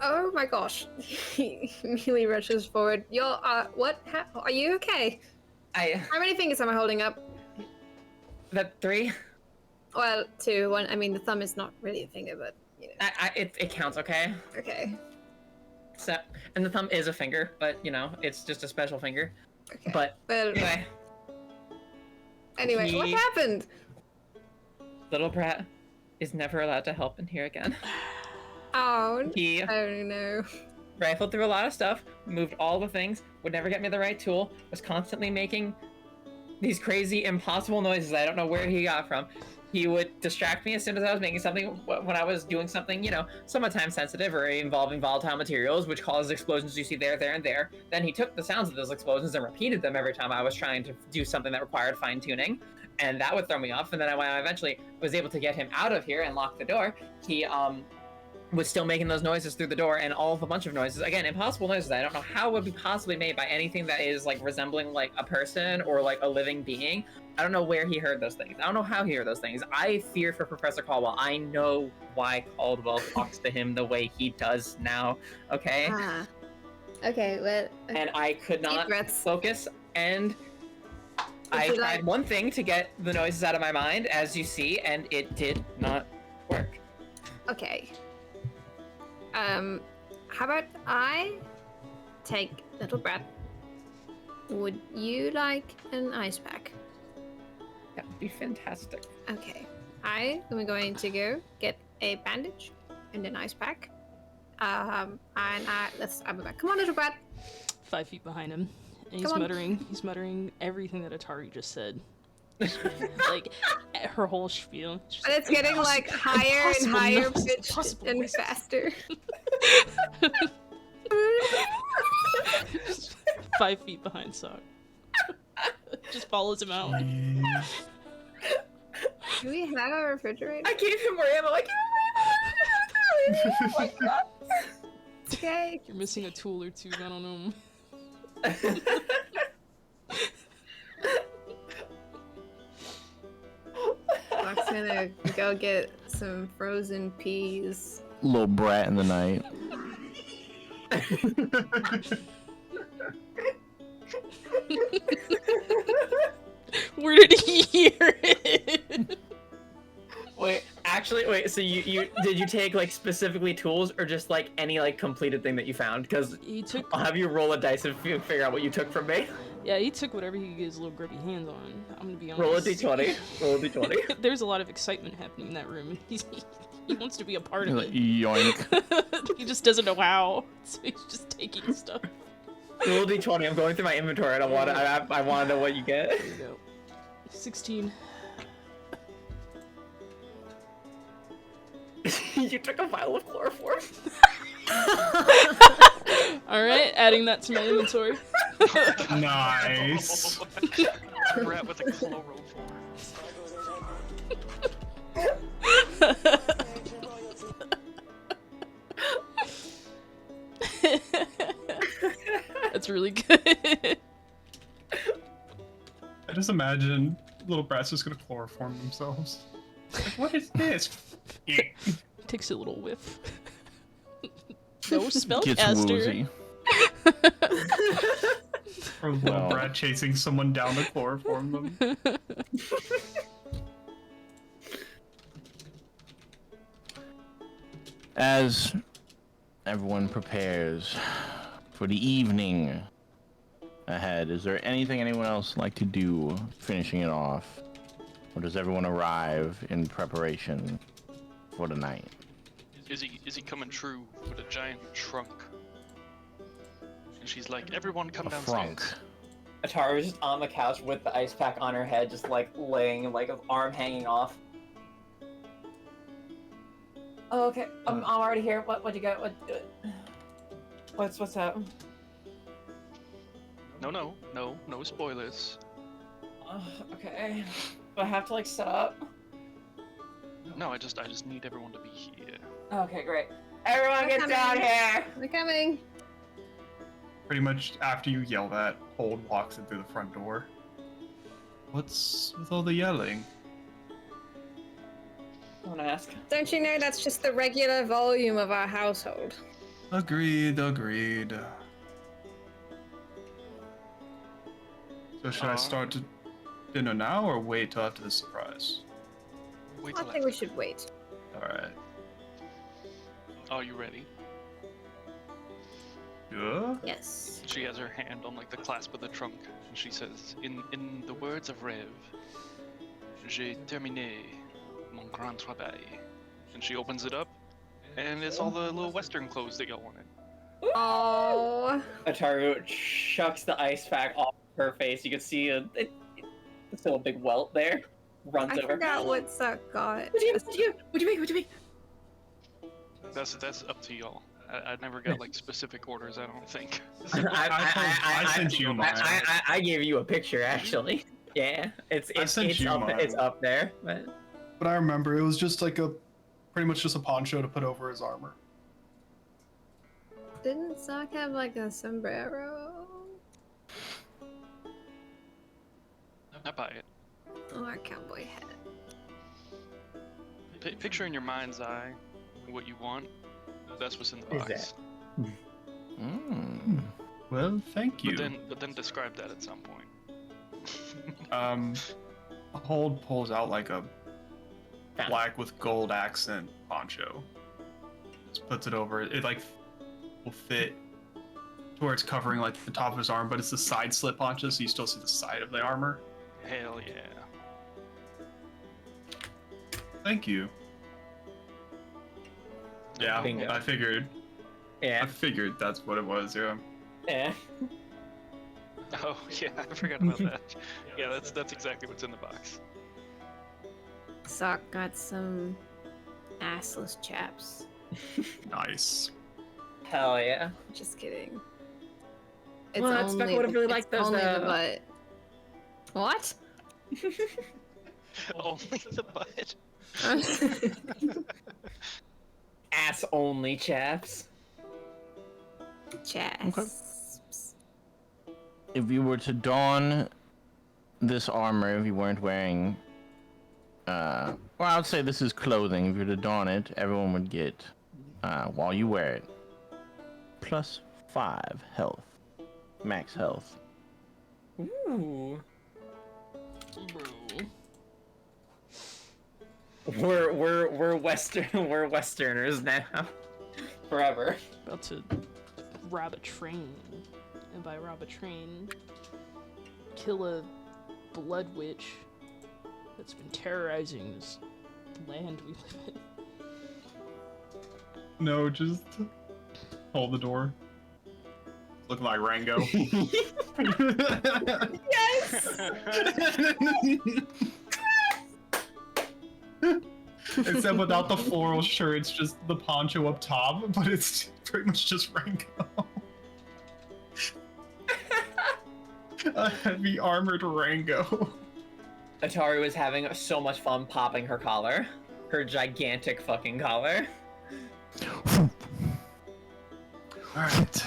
Oh my gosh. He immediately rushes forward. You're, what? Are you okay? How many fingers am I holding up? That 3? Well, 2. 1. I mean, the thumb is not really a finger, but, you know. It counts, okay? Okay. So, and the thumb is a finger, but, you know, it's just a special finger. Okay. But, Well, anyway, what he- happened? little brat is never allowed to help in here again. Oh, He oh no. rifled through a lot of stuff, moved all the things, would never get me the right tool, was constantly making these crazy, impossible noises I don't know where he got from. He would distract me as soon as I was making something, when I was doing something, you know, somewhat time sensitive or involving volatile materials, which causes explosions you see there, and there. Then he took the sounds of those explosions and repeated them every time I was trying to do something that required fine tuning. And that would throw me off. And then when I eventually was able to get him out of here and lock the door, he was still making those noises through the door, and all of a bunch of noises. Again, impossible noises I don't know how would be possibly made by anything that is like resembling like a person or like a living being. I don't know where he heard those things. I don't know how he heard those things. I fear for Professor Caldwell. I know why Caldwell talks to him the way he does now, okay? Okay, well. And I could not breaths. focus, and I Would you tried like- one thing to get the noises out of my mind, as you see, and it did not work. Okay. How about I take little brat? Would you like an ice pack? That would be fantastic. Okay. I am going to go get a bandage and an ice pack. And I'll be back. Come on, little brat. 5 feet behind him. And Come on. he's muttering everything that Atari just said. Like, her whole spiel. She's And it's getting like higher and impossible higher noises, pitched impossible and noises. faster. 5 feet behind Sock. Just follows him out. Do we have a refrigerator? I gave him more ammo. I gave him more ammo. Okay. You're missing a tool or two, I don't know. Buck's gonna go get some frozen peas. Little brat in the night. Where did he hear it? Wait, actually, wait. So you did you take like specifically tools or just like any like completed thing that you found? Because He took. I'll have you roll a dice and figure out what you took from me. Yeah, he took whatever he could get his little grubby hands on. I'm gonna be honest. Roll a d20. Roll a d20. There's a lot of excitement happening in that room. He wants to be a part of Like, it. yoink. He just doesn't know how, so he's just taking stuff. Roll a d20. I'm going through my inventory. I want to know what you get. There you go. 16. You took a vial of chloroform. Alright, adding that to my inventory. Nice. Rat with a chloroform. That's really good. I just imagine little brats just gonna chloroform themselves. Like, what is this? Takes a little whiff. No Gets spellcaster. woozy. Or a little Well. brat chasing someone down to chloroform them. As everyone prepares for the evening ahead, is there anything anyone else like to do finishing it off? Or does everyone arrive in preparation for the night? Is he coming true with a giant trunk? And she's like, everyone come A downstairs. frunk. Ataru's just on the couch with the ice pack on her head, just like laying, like an arm hanging off. Oh, okay. I'm already here. What'd you get? What's up? No spoilers. Okay. Do I have to like set up? No, I just need everyone to be here. Okay, great. Everyone I'm get coming. down here! I'm coming. Pretty much after you yell that, Hold walks in through the front door. What's with all the yelling? I wanna ask. Don't you know that's just the regular volume of our household? Agreed. So should I Aw. start dinner now or wait till after the surprise? Wait I till think we after. should wait. Alright. Are you ready? Yeah? Yes. She has her hand on like the clasp of the trunk, and she says, "In the words of Rev, j'ai terminé mon grand travail." And she opens it up, and it's all the little Western clothes that y'all wanted. Oh. Ataru chucks the ice pack off her face. You can see still a big welt there. Runs I over. forgot what Suck got. What'd you make? That's up to y'all. I never got like specific orders. I don't think. I sent you mine. I gave you a picture actually. Yeah, it's sent you mine. it's up there. But But I remember it was just like pretty much just a poncho to put over his armor. Didn't Suck have like a sombrero? I buy it. Or a cowboy hat? Picture in your mind's eye what you want. That's what's in the Is box. Mm. Well, thank you. But then describe that at some point. Hold pulls out like a Found. black with gold accent poncho. Just puts it over. It like will fit to where it's covering like the top of his arm, but it's the side slit poncho, so you still see the side of the armor. Hell yeah. Thank you. Yeah, Bingo. I figured yeah, that's what it was. Yeah. yeah. Oh yeah, I forgot about that. Yeah, that's exactly what's in the box. Sock got some assless chaps. Nice. Hell yeah. Just kidding. Well, I expect I would've really liked those, only the butt. What? Only the butt. Ass only, chaps. Chasps. If you were to don this armor, if you weren't wearing, well, I would say this is clothing. If you were to don it, everyone would get, while you wear it, +5 health, max health. Ooh. Bro. We're Westerners now. Forever. About to rob a train. And by rob a train, kill a blood witch that's been terrorizing this land we live in. No, just hold the door. Looking like Rango. Yes! Except without the floral shirt, it's just the poncho up top, but it's pretty much just Rango. A heavy armored Rango. Atari was having so much fun popping her collar. Her gigantic fucking collar. Alright.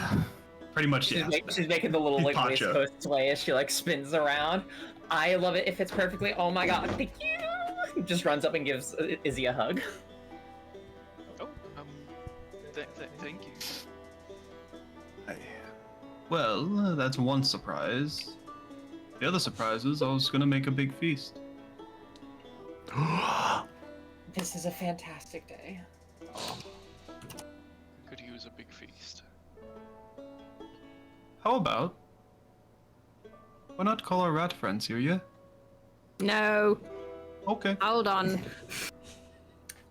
Pretty much, yeah. She's making the little Big like West poncho. Coast sway as she like spins around. I love it. It fits perfectly. Oh my god, thank you! Just runs up and gives Izzy a hug. Oh, thank you. Well, that's one surprise. The other surprise is I was gonna make a big feast. This is a fantastic day. Could use a big feast. How about? Why not call our rat friends here, yeah? No, Okay. hold on.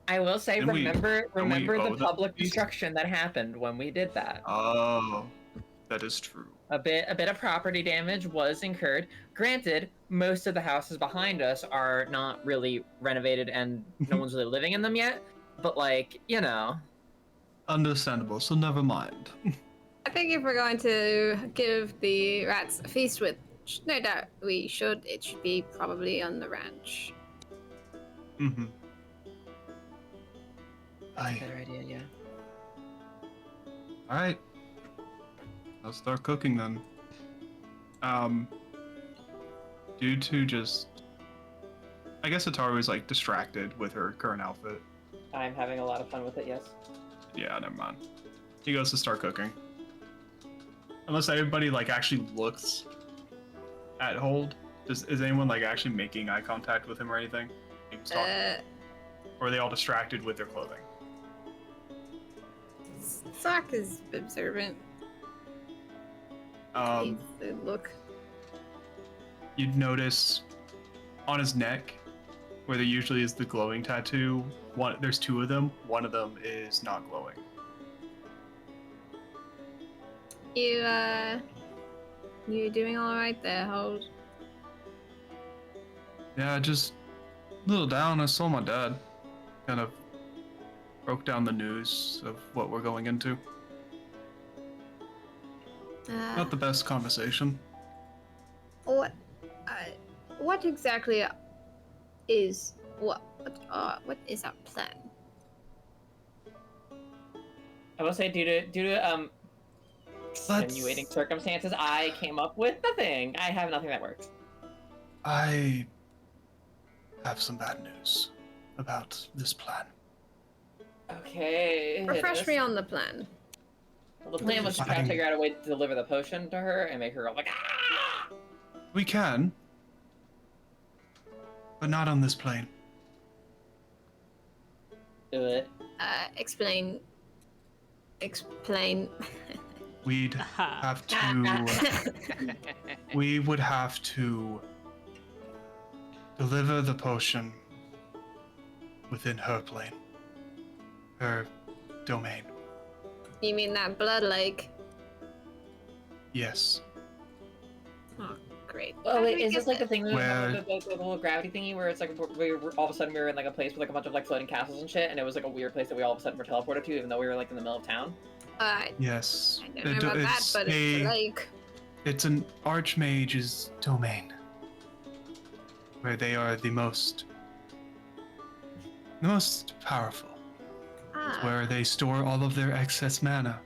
I will say, Did we- remember owe the them public feast? destruction that happened when we did that. Oh, that is true. A bit of property damage was incurred. Granted, most of the houses behind us are not really renovated and no one's really living in them yet. But like, you know. Understandable, so never mind. I think if we're going to give the rats a feast, which no doubt we should, it should be probably on the ranch. Mm-hmm. That's a better idea, yeah. Alright. I'll start cooking then. Due to just... I guess Ataru was like distracted with her current outfit. I'm having a lot of fun with it, yes. Yeah, never mind. He goes to start cooking. Unless everybody like actually looks at Hold. Is anyone like actually making eye contact with him or anything? He was talking. Or are they all distracted with their clothing? Sock is observant. He's the look. You'd notice on his neck, where there usually is the glowing tattoo, there's two of them. One of them is not glowing. You doing all right there, Hold? Yeah, just a little down. I saw my dad. Kind of broke down the news of what we're going into. Not the best conversation. What exactly is what is our plan? I will say, due to extenuating circumstances, I came up with nothing. I have nothing that works. I have some bad news about this plan. Okay. Refresh me on the plan. Well, the plan was to try to figure out a way to deliver the potion to her and make her go like, ah! We can, but not on this plane. Do it. Explain. We'd have to. We would have to deliver the potion within her plane, her domain. You mean that blood lake? Yes. Oh, great. Oh wait, is this like the thing Where- the little gravity thingy where it's like all of a sudden we were in like a place with like a bunch of like floating castles and shit, and it was like a weird place that we all of a sudden were teleported to, even though we were like in the middle of town? Yes. I don't know about that, but it's a lake. It's an archmage's domain, where they are the most powerful. Where they store all of their excess mana.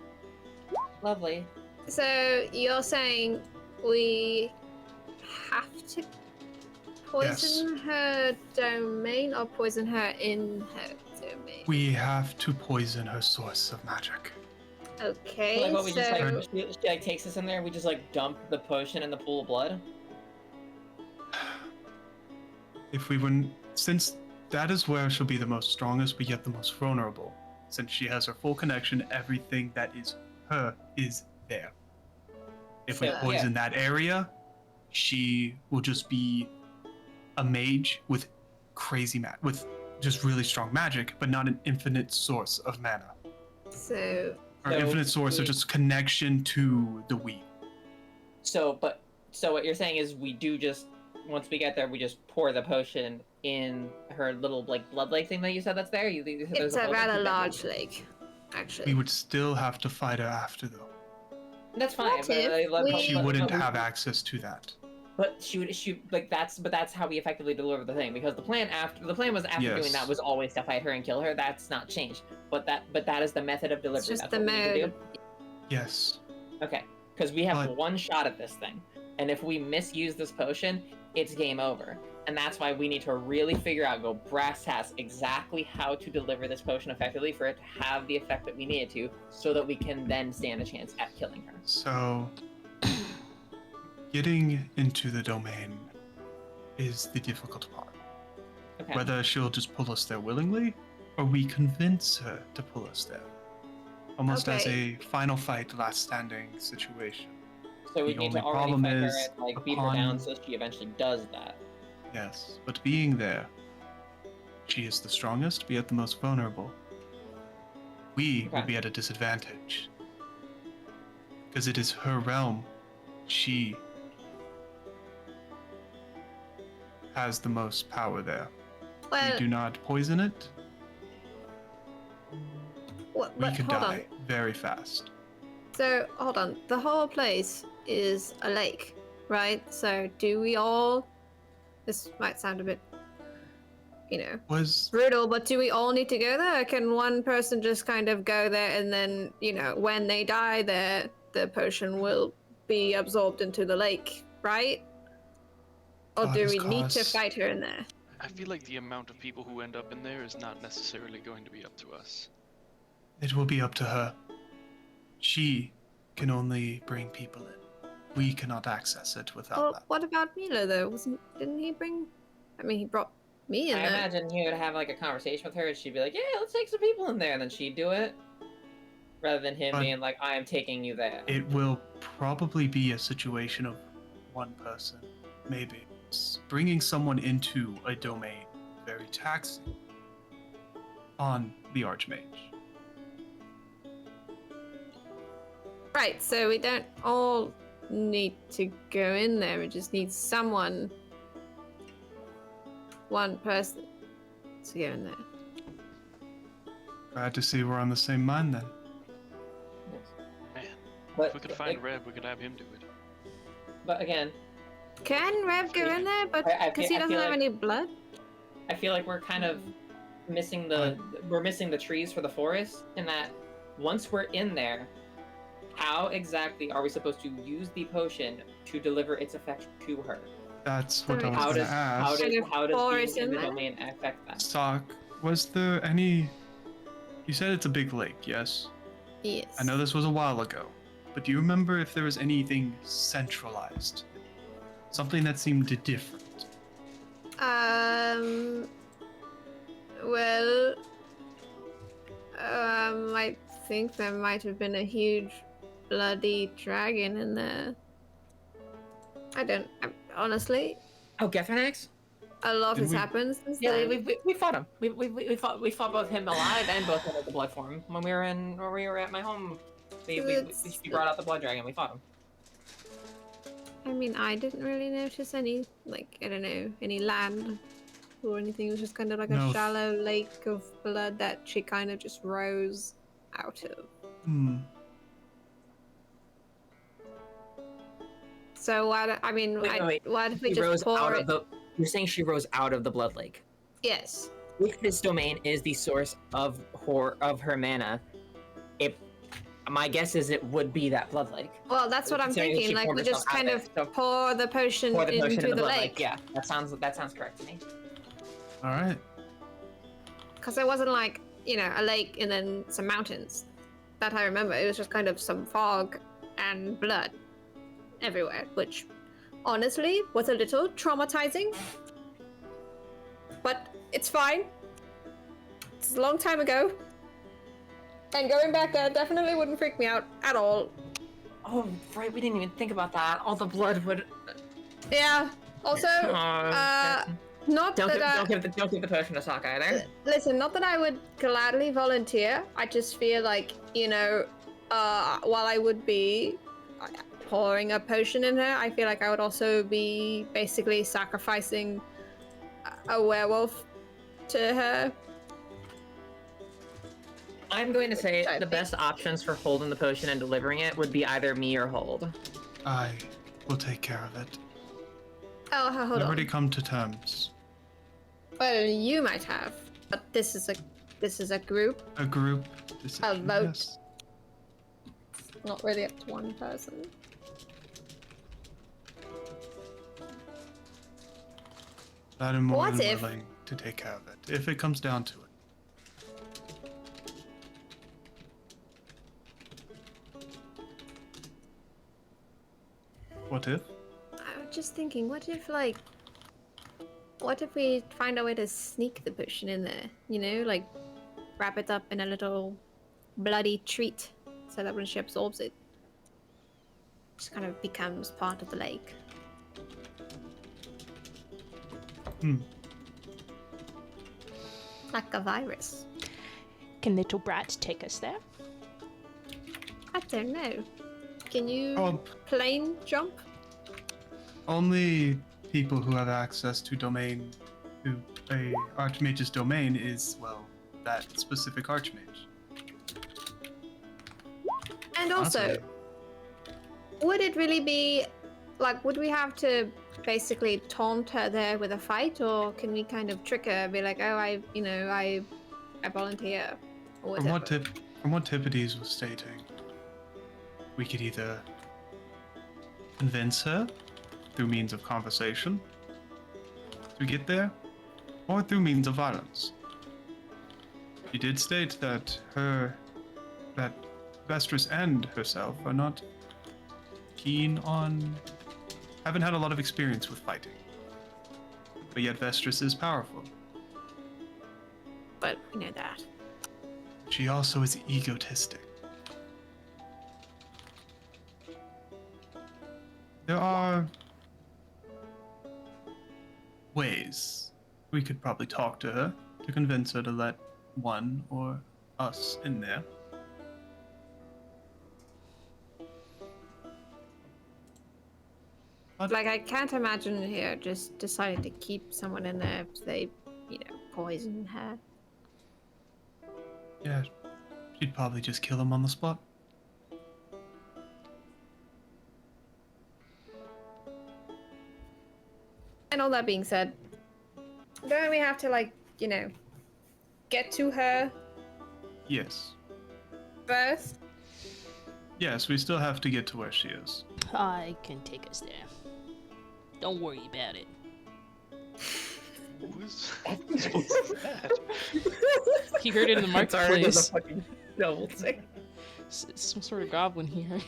Lovely. So you're saying we have to poison her domain or poison her in her domain? We have to poison her source of magic. Okay, Like what we just so like she like takes us in there and we just like dump the potion in the pool of blood. If we wouldn't, since that is where she'll be the most strongest, but yet the most vulnerable. Since she has her full connection, everything that is her is there. If we So, poison that area, she will just be a mage with with just really strong magic, but not an infinite source of mana. So Or So infinite source of we- just connection to the wheel. So what you're saying is we do just, once we get there, we just pour the potion in her little like blood lake thing that you said that's there. You said there's it's a blood lake rather you said? large lake, actually. We would still have to fight her after, though. That's fine. What if She wouldn't have access to that. But she like that's how we effectively deliver the thing, because the plan was after doing Yes. that was always to fight her and kill her. That's not changed. But that is the method of delivery. just That's the what we need to mode. do. Yes. Okay, because we have But- one shot at this thing, and if we misuse this potion, it's game over. And that's why we need to really figure out, go brass tacks, exactly how to deliver this potion effectively for it to have the effect that we need it to, so that we can then stand a chance at killing her. So, getting into the domain is the difficult part. Okay. Whether she'll just pull us there willingly, or we convince her to pull us there. Almost as Okay. a final fight, last standing situation. So we the need to only already problem fight her is and like beat her down upon- so she eventually does that. Yes, but being there, she is the strongest, be yet the most vulnerable. We will Okay. be at a disadvantage. Because it is her realm. She has the most power there. Well, we do not poison it, what, we but could hold die on. very fast. So hold on. The whole place is a lake, right? So do we all? This might sound a bit, Was brutal, but do we all need to go there? Or can one person just kind of go there and then, when they die there, the potion will be absorbed into the lake, right? Or do Goddess we need to cause- fight her in there? I feel like the amount of people who end up in there is not necessarily going to be up to us. it will be up to her. She can only bring people in. We cannot access it without Well, that. what about Milo though? Didn't he bring? I mean, he brought me in I there. imagine he would have like a conversation with her, and she'd be like, "Yeah, let's take some people in there," and then she'd do it, rather than him But- being like, "I am taking you there." It will probably be a situation of one person, maybe. Bringing someone into a domain very taxing on the Archmage. Right, so we don't all need to go in there. We just need someone, one person, to go in there. Glad to see we're on the same mind then. Man, But if we could find Reb, we could have him do it. but again, Can Rev go in there? But I because feel- he I doesn't feel have like- any blood. I feel like we're kind of missing we're missing the trees for the forest, in that once we're in there, how exactly are we supposed to use the potion to deliver its effect to her? That's what I was How going to does ask. how does Forest being in in the there? domain affect that? Sock, was there any... You said it's a big lake, yes? Yes. I know this was a while ago, but do you remember if there was anything centralized? Something that seemed different? Well. I think there might have been a huge bloody dragon in there. Honestly, Oh, Gethranax? a lot Did has we- happened since Yeah, then. we fought him. We fought both him alive and both in the blood form when we were at my home. We brought out the blood dragon. We fought him. I mean, I didn't really notice any, any land or anything. It was just kind of like No. a shallow lake of blood that she kind of just rose out of. So why? Why did we She just rose pour out it? of the. You're saying she rose out of the blood lake. Yes. If this domain is the source of her mana, my guess is it would be that blood lake. Well, that's what I'm Considering thinking. she Like, formed we just herself out kind of of it, so- pour the potion Pour the potion into in the blood lake. Yeah, that sounds correct to me. Alright. Because it wasn't like, a lake and then some mountains. That I remember. It was just kind of some fog and blood everywhere, which honestly was a little traumatizing. But It's fine. It's a long time ago. And going back there definitely wouldn't freak me out at all. Oh, right, we didn't even think about that. All the blood would... Yeah. Also, not don't that give the potion to Sokka either. listen, not that I would gladly volunteer. I just feel like, while I would be pouring a potion in her, I feel like I would also be basically sacrificing a werewolf to her. I'm going to say the best options for holding the potion and delivering it would be either me or Hold. I will take care of it. Oh, hold I've on. already come to terms. Well, you might have, but this is a group. A group decision. vote. Yes. It's not really up to one person. That I'm more What than if- willing to take care of it, if it comes down to it. What if? I was just thinking, what if we find a way to sneak the potion in there? Like wrap it up in a little bloody treat so that when she absorbs it, it just kind of becomes part of the lake. Like a virus. Can little brats take us there? I don't know. Can you Oh, plane jump? only people who have access to a archmage's domain is, well, that specific archmage. And also, Honestly. would it really be like, would we have to basically taunt her there with a fight, or can we kind of trick her, be like, oh, I volunteer, or From whatever? what Tippides was stating, we could either convince her through means of conversation to get there, or through means of violence. She did state that Vestris and herself are not keen on, haven't had a lot of experience with fighting. But yet Vestris is powerful. But we know that. She also is egotistic. There are ways we could probably talk to her to convince her to let one or us in there. But Like, I can't imagine her just deciding to keep someone in there if they, poison her. yeah, she'd probably just kill him on the spot. And all that being said, don't we have to, get to her Yes. first? Yes, we still have to get to where she is. I can take us there. Don't worry about it. What was that? He heard it in the It's already the marketplace. fucking double thing. It's some sort of goblin he heard.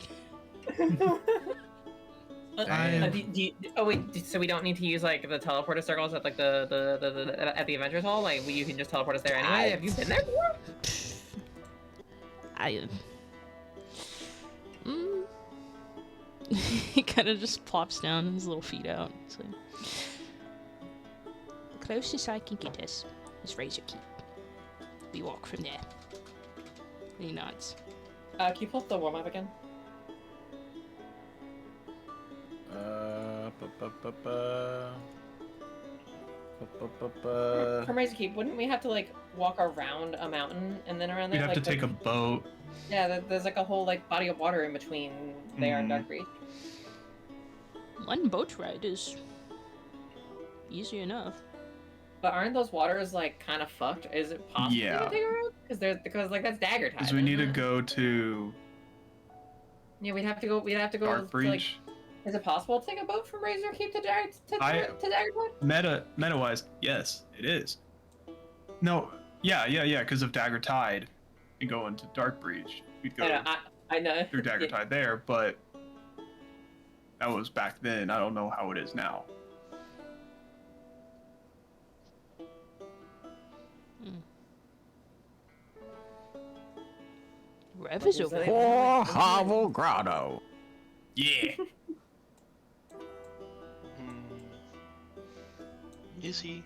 So we don't need to use like the teleporter circles at like the at the Adventures Hall. Like you can just teleport us there anyway. Have you been there before? He kind of just plops down, his little feet out. So, the closest I can get us is Razor Keep. We walk from there. And he nods. Can you pull up the warm up again? From Razor Keep, wouldn't we have to like walk around a mountain and then around We'd there? have to like, take a boat. Yeah, there's like a whole like body of water in between there and Dark Breach. One boat ride is easy enough. But aren't those waters like kind of fucked? Is it possible Yeah. to take a road? Because like that's dagger time. Because we need to isn't it? go to Yeah, we'd have to go. Dark to, like, Breach. is it possible to take a boat from Razor Keep to Daggertide? Meta wise, yes, it is. No, yeah, because of Dagger Tide and go into Dark Breach. We'd go I know. through Dagger Tide there, but that was back then. I don't know how it is now. Rev is Is over that here. Poor Hovel Grotto. Yeah. Hmm. Is he?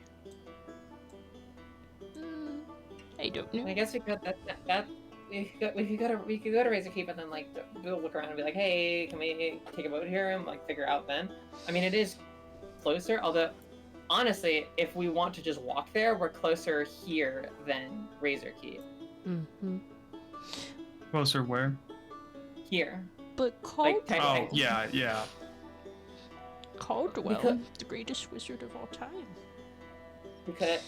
I don't I know. guess we could we could go to Razor Keep and then like we'll look around and be like, hey, can we take a boat here and like figure out then? I mean, it is closer. Although, honestly, if we want to just walk there, we're closer here than Razor Keep. Mm-hmm. Closer where? Here, But like Oh, yeah, yeah. Caldwell, Because- the greatest wizard of all time. we could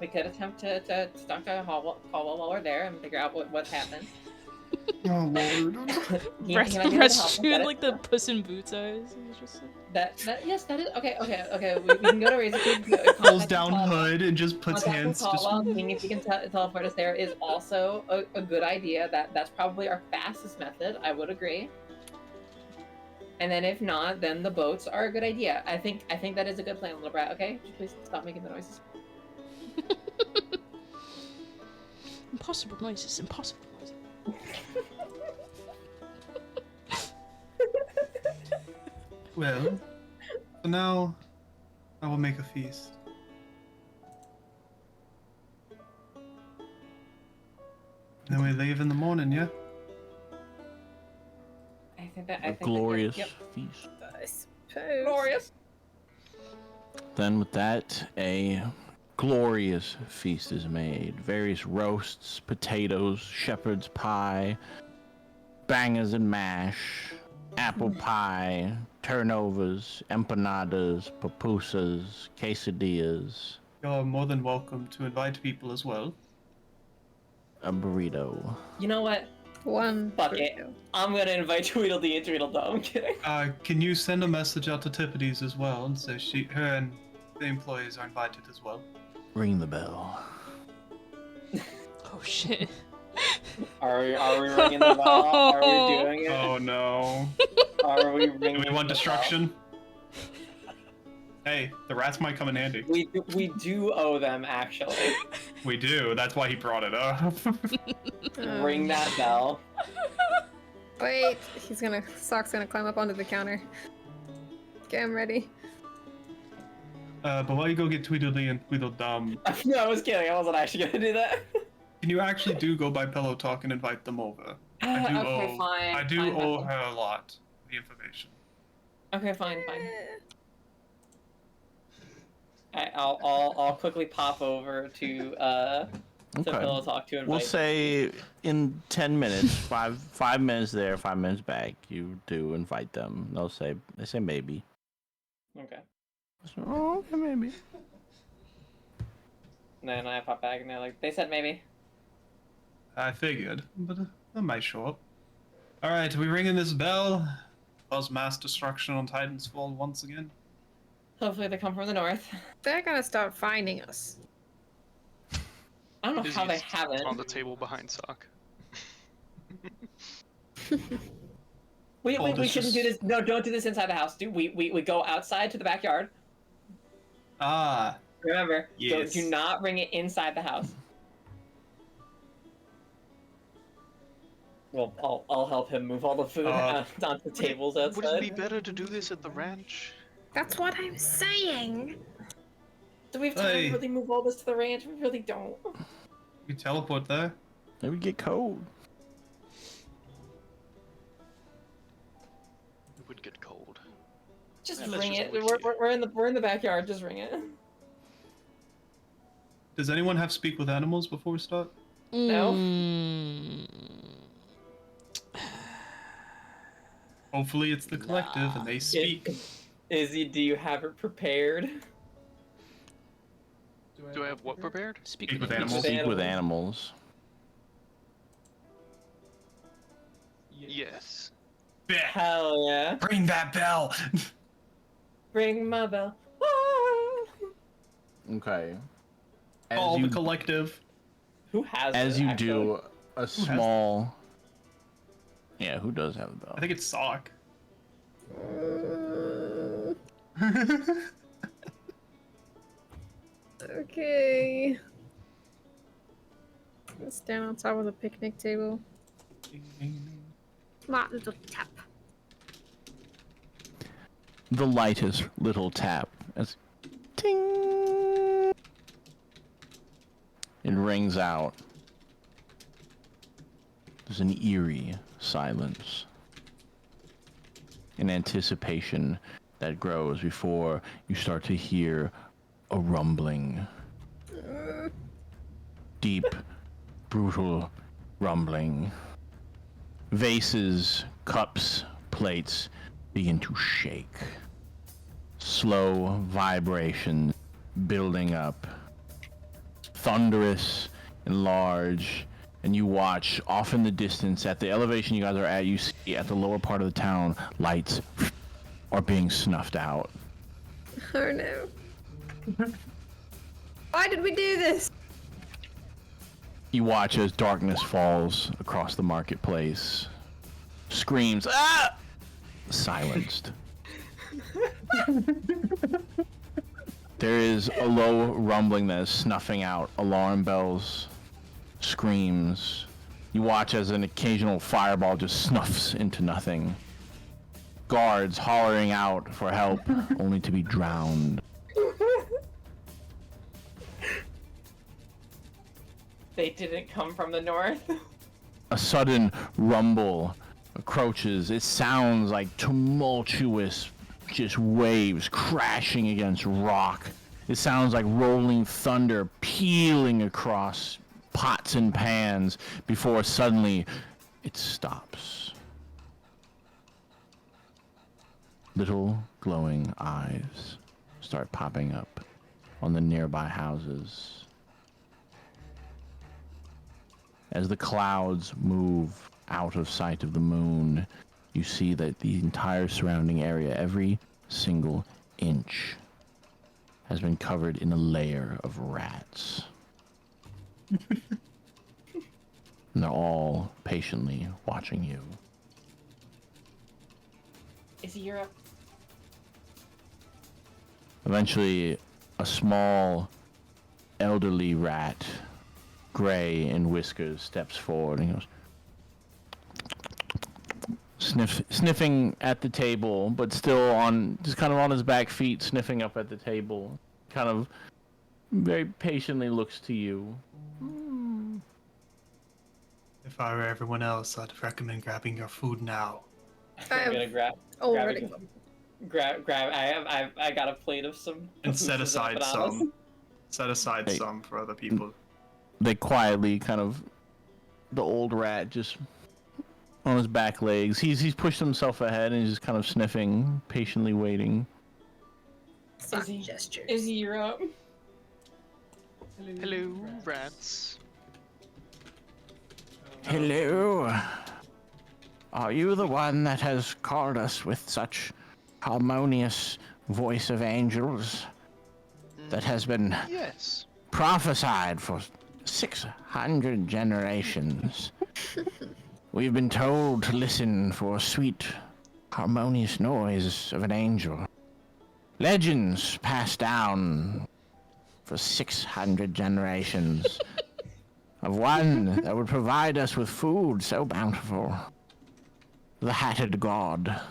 we could attempt to talk to Caldwell while we're there and figure out what's happened. Oh, Lord. He might be able to Rest help us, doing but like the Puss in Boots eyes. He's just like, yes, that is okay. We can go to Razor Keep. Pulls down hood and just puts Contacting hands just... Caldwell, seeing if he can teleport us there is also a good idea. That's probably our fastest method. I would agree. And then if not, then the boats are a good idea. I think that is a good plan, little brat. Okay, just please stop making the noises. impossible noises, impossible noises. Well, so now I will make a feast. Then we leave in the morning, yeah? I think that A glorious Yep. feast. I suppose. Glorious. Then with that, a glorious feast is made. Various roasts, potatoes, shepherd's pie, bangers and mash, apple pie, turnovers, empanadas, pupusas, quesadillas, You're more than welcome to invite people as well. a burrito. You know what? One. Fuck it. burrito. I'm gonna invite Tweedledee and Tweedledum. I'm kidding. Can you send a message out to Tippities as well, and so her and the employees are invited as well? Ring the bell. Oh shit. Are we ringing the bell? Are we doing it? Oh no. Are we Do ringing? we want the bell? destruction? Hey, the rats might come in handy. We do owe them actually. We do. That's why he brought it up. Ring that bell. Wait, Sock's gonna climb up onto the counter. Okay, I'm ready. But while you go get Tweedledee and Tweedledum, No, I was kidding. I wasn't actually gonna do that. can you actually go by Pillow Talk and invite them over? I do Okay, owe, fine. I do fine, owe fine. her a lot of the information. Okay, fine. I'll quickly pop over to Okay. Pillow Talk to invite. We'll say in 10 minutes, 5 minutes there, 5 minutes back, you do invite them. They say maybe. Okay. So, oh, okay, maybe. And then I pop back and they're like, they said maybe. I figured, but I might show up. Alright, we ringing this bell. Cause mass destruction on Titan's Fall once again. Hopefully they come from the north. They're gonna start finding us. I don't know Izzy how they is haven't. on the table behind Sock. We Aldous shouldn't do just- this. No, don't do this inside the house. We go outside to the backyard. Ah, Remember, Yes. do not bring it inside the house. Well, I'll help him move all the food onto the tables outside. Would it be better to do this at the ranch? That's what I'm saying. Do we have time Hey. to really move all this to the ranch? We really don't. we teleport there. Maybe get cold. It would get cold. Just Yeah, let's ring just it. wait here. We're in the backyard. Just ring it. Does anyone have speak with animals before we start? No? Hopefully it's the collective and they speak. Izzy, do you have it prepared? Do I have what prepared? Speak with with animals. animals. Speak with animals. Yes. Yeah. Hell yeah! Ring that bell. Ring my bell. Ah! Okay. Call the collective. Who has As it, you actually? do a small. Yeah, who does have the bell? I think it's Sock. Okay. Let's stand on top of the picnic table. Smart little tap. The lightest little tap as ting. It rings out. There's an eerie silence. An anticipation that grows before you start to hear a rumbling. Deep, brutal rumbling. Vases, cups, plates begin to shake. Slow vibration building up. Thunderous and large. And you watch off in the distance at the elevation you guys are at, you see at the lower part of the town, lights are being snuffed out. Oh no. Why did we do this? You watch as darkness falls across the marketplace. Screams, ah! Silenced. There is a low rumbling that is snuffing out alarm bells, screams. You watch as an occasional fireball just snuffs into nothing. Guards hollering out for help, only to be drowned. They didn't come from the north. A sudden rumble approaches. It sounds like tumultuous, just waves crashing against rock. It sounds like rolling thunder pealing across pots and pans before suddenly it stops. Little glowing eyes start popping up on the nearby houses. As the clouds move out of sight of the moon, you see that the entire surrounding area, every single inch, has been covered in a layer of rats. And they're all patiently watching you. Is Europe? Eventually, a small, elderly rat, gray in whiskers, steps forward and goes, sniffing at the table, but still just kind of on his back feet, sniffing up at the table. Kind of very patiently looks to you. If I were everyone else, I'd recommend grabbing your food now. I'm gonna grab. Already. Grab. I got a plate of some. And set aside bananas. some. Set aside Hey. some for other people. They quietly the old rat just on his back legs. He's pushed himself ahead and he's just kind of sniffing, patiently waiting. Soft he- gestures. Is Europe? Hello, rats. Hello. Are you the one that has called us with such harmonious voice of angels that has been Yes. prophesied for 600 generations? We've been told to listen for a sweet, harmonious noise of an angel. Legends passed down for 600 generations of one that would provide us with food so bountiful. The Hatted God.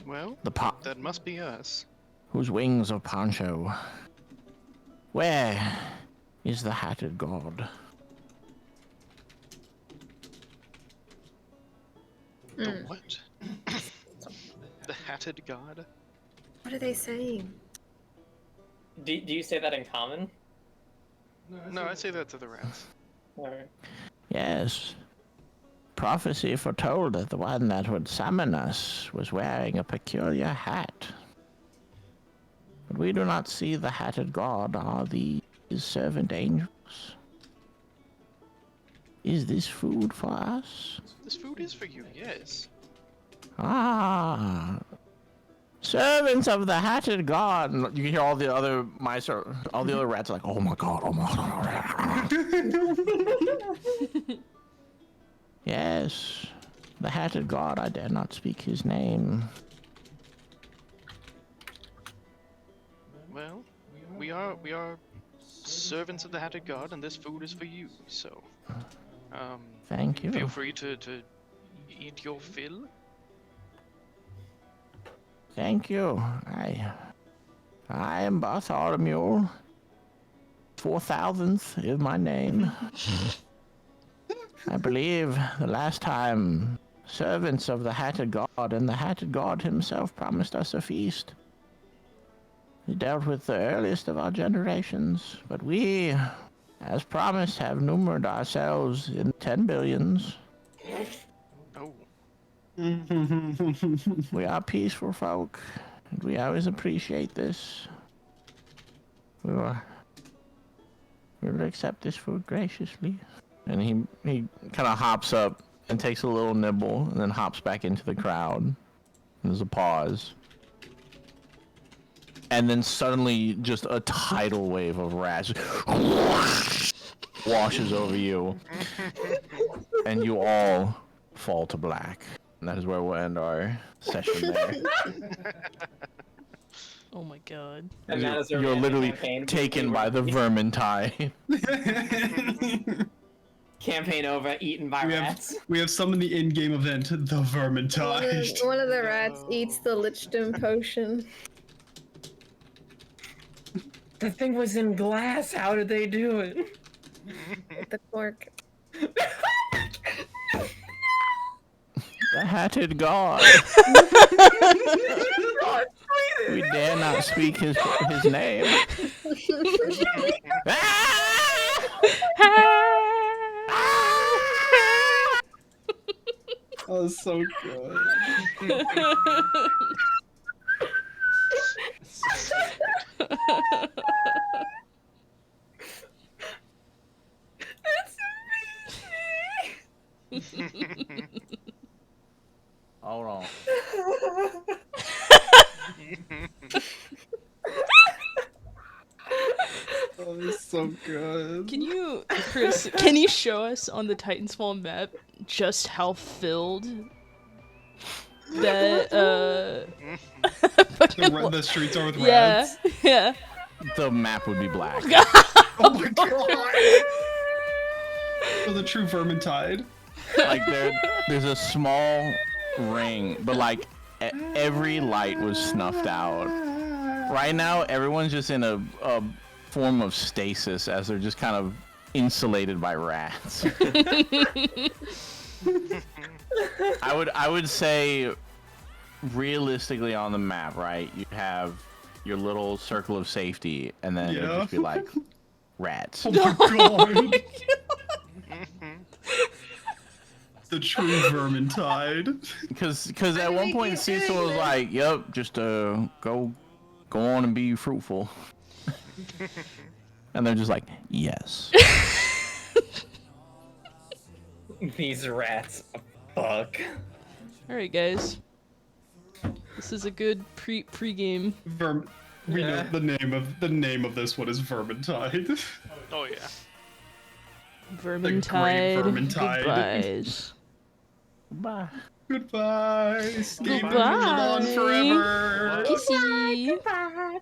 Well, that must be us. Whose wings are poncho. Where is the Hatted God? The what? The Hatted God? What are they saying? Do you say that in common? No, I say that to the rats. Or... Yes. Prophecy foretold that the one that would summon us was wearing a peculiar hat. But we do not see the Hatted God or these servant angels. Is this food for us? This food is for you, yes. Ah. Servants of the Hatted God. And you can hear all the other mice, all the other rats are like, oh my god, oh my god. Yes, the Hatted God, I dare not speak his name. Well, we are servants of the Hatted God, and this food is for you, so. Thank you. Feel free to eat your fill. Thank you. I am Bartholomew. 4000th is my name. I believe the last time servants of the Hatted God and the Hatted God himself promised us a feast. He dealt with the earliest of our generations, but we, as promised, have numered ourselves in 10 billions. Oh, We are peaceful folk, and we always appreciate this. We will accept this food graciously. And he kind of hops up and takes a little nibble, and then hops back into the crowd. There's a pause. And then suddenly, just a tidal wave of rats washes over you. And you all fall to black. And that is where we'll end our session there. Oh my god. And that is our You're random literally campaign. taken by the Vermintide. Campaign over, eaten by rats. We have summoned the in-game event, the Vermintide. One of the rats eats the Lichdom potion. The thing was in glass. How did they do it? With the cork. The Hatted God. We dare not speak his name. Oh, so good. Hold on. Oh, it's so good. Can you, Chris, can you show us on the Titansfall map just how filled that, The streets are with yeah, rats. yeah. The map would be black. Oh my god! For the true Vermintide. Like there's a small ring, but like every light was snuffed out. Right now, everyone's just in a form of stasis as they're just kind of insulated by rats. I would say, realistically on the map, right? You have your little circle of safety, and then it'd just be like rats. Oh my god! The true Vermintide. Because at one point Cecil was like, "Yep, just go on and be fruitful," and they're just like, "Yes." These rats. Fuck. All right, guys. This is a good pre-game. We know the name of this one is Vermintide. oh yeah. Vermintide. Vermintide. Goodbyes. Bye. Goodbye. Gamers Goodbye. live on forever. Kissy. Goodbye.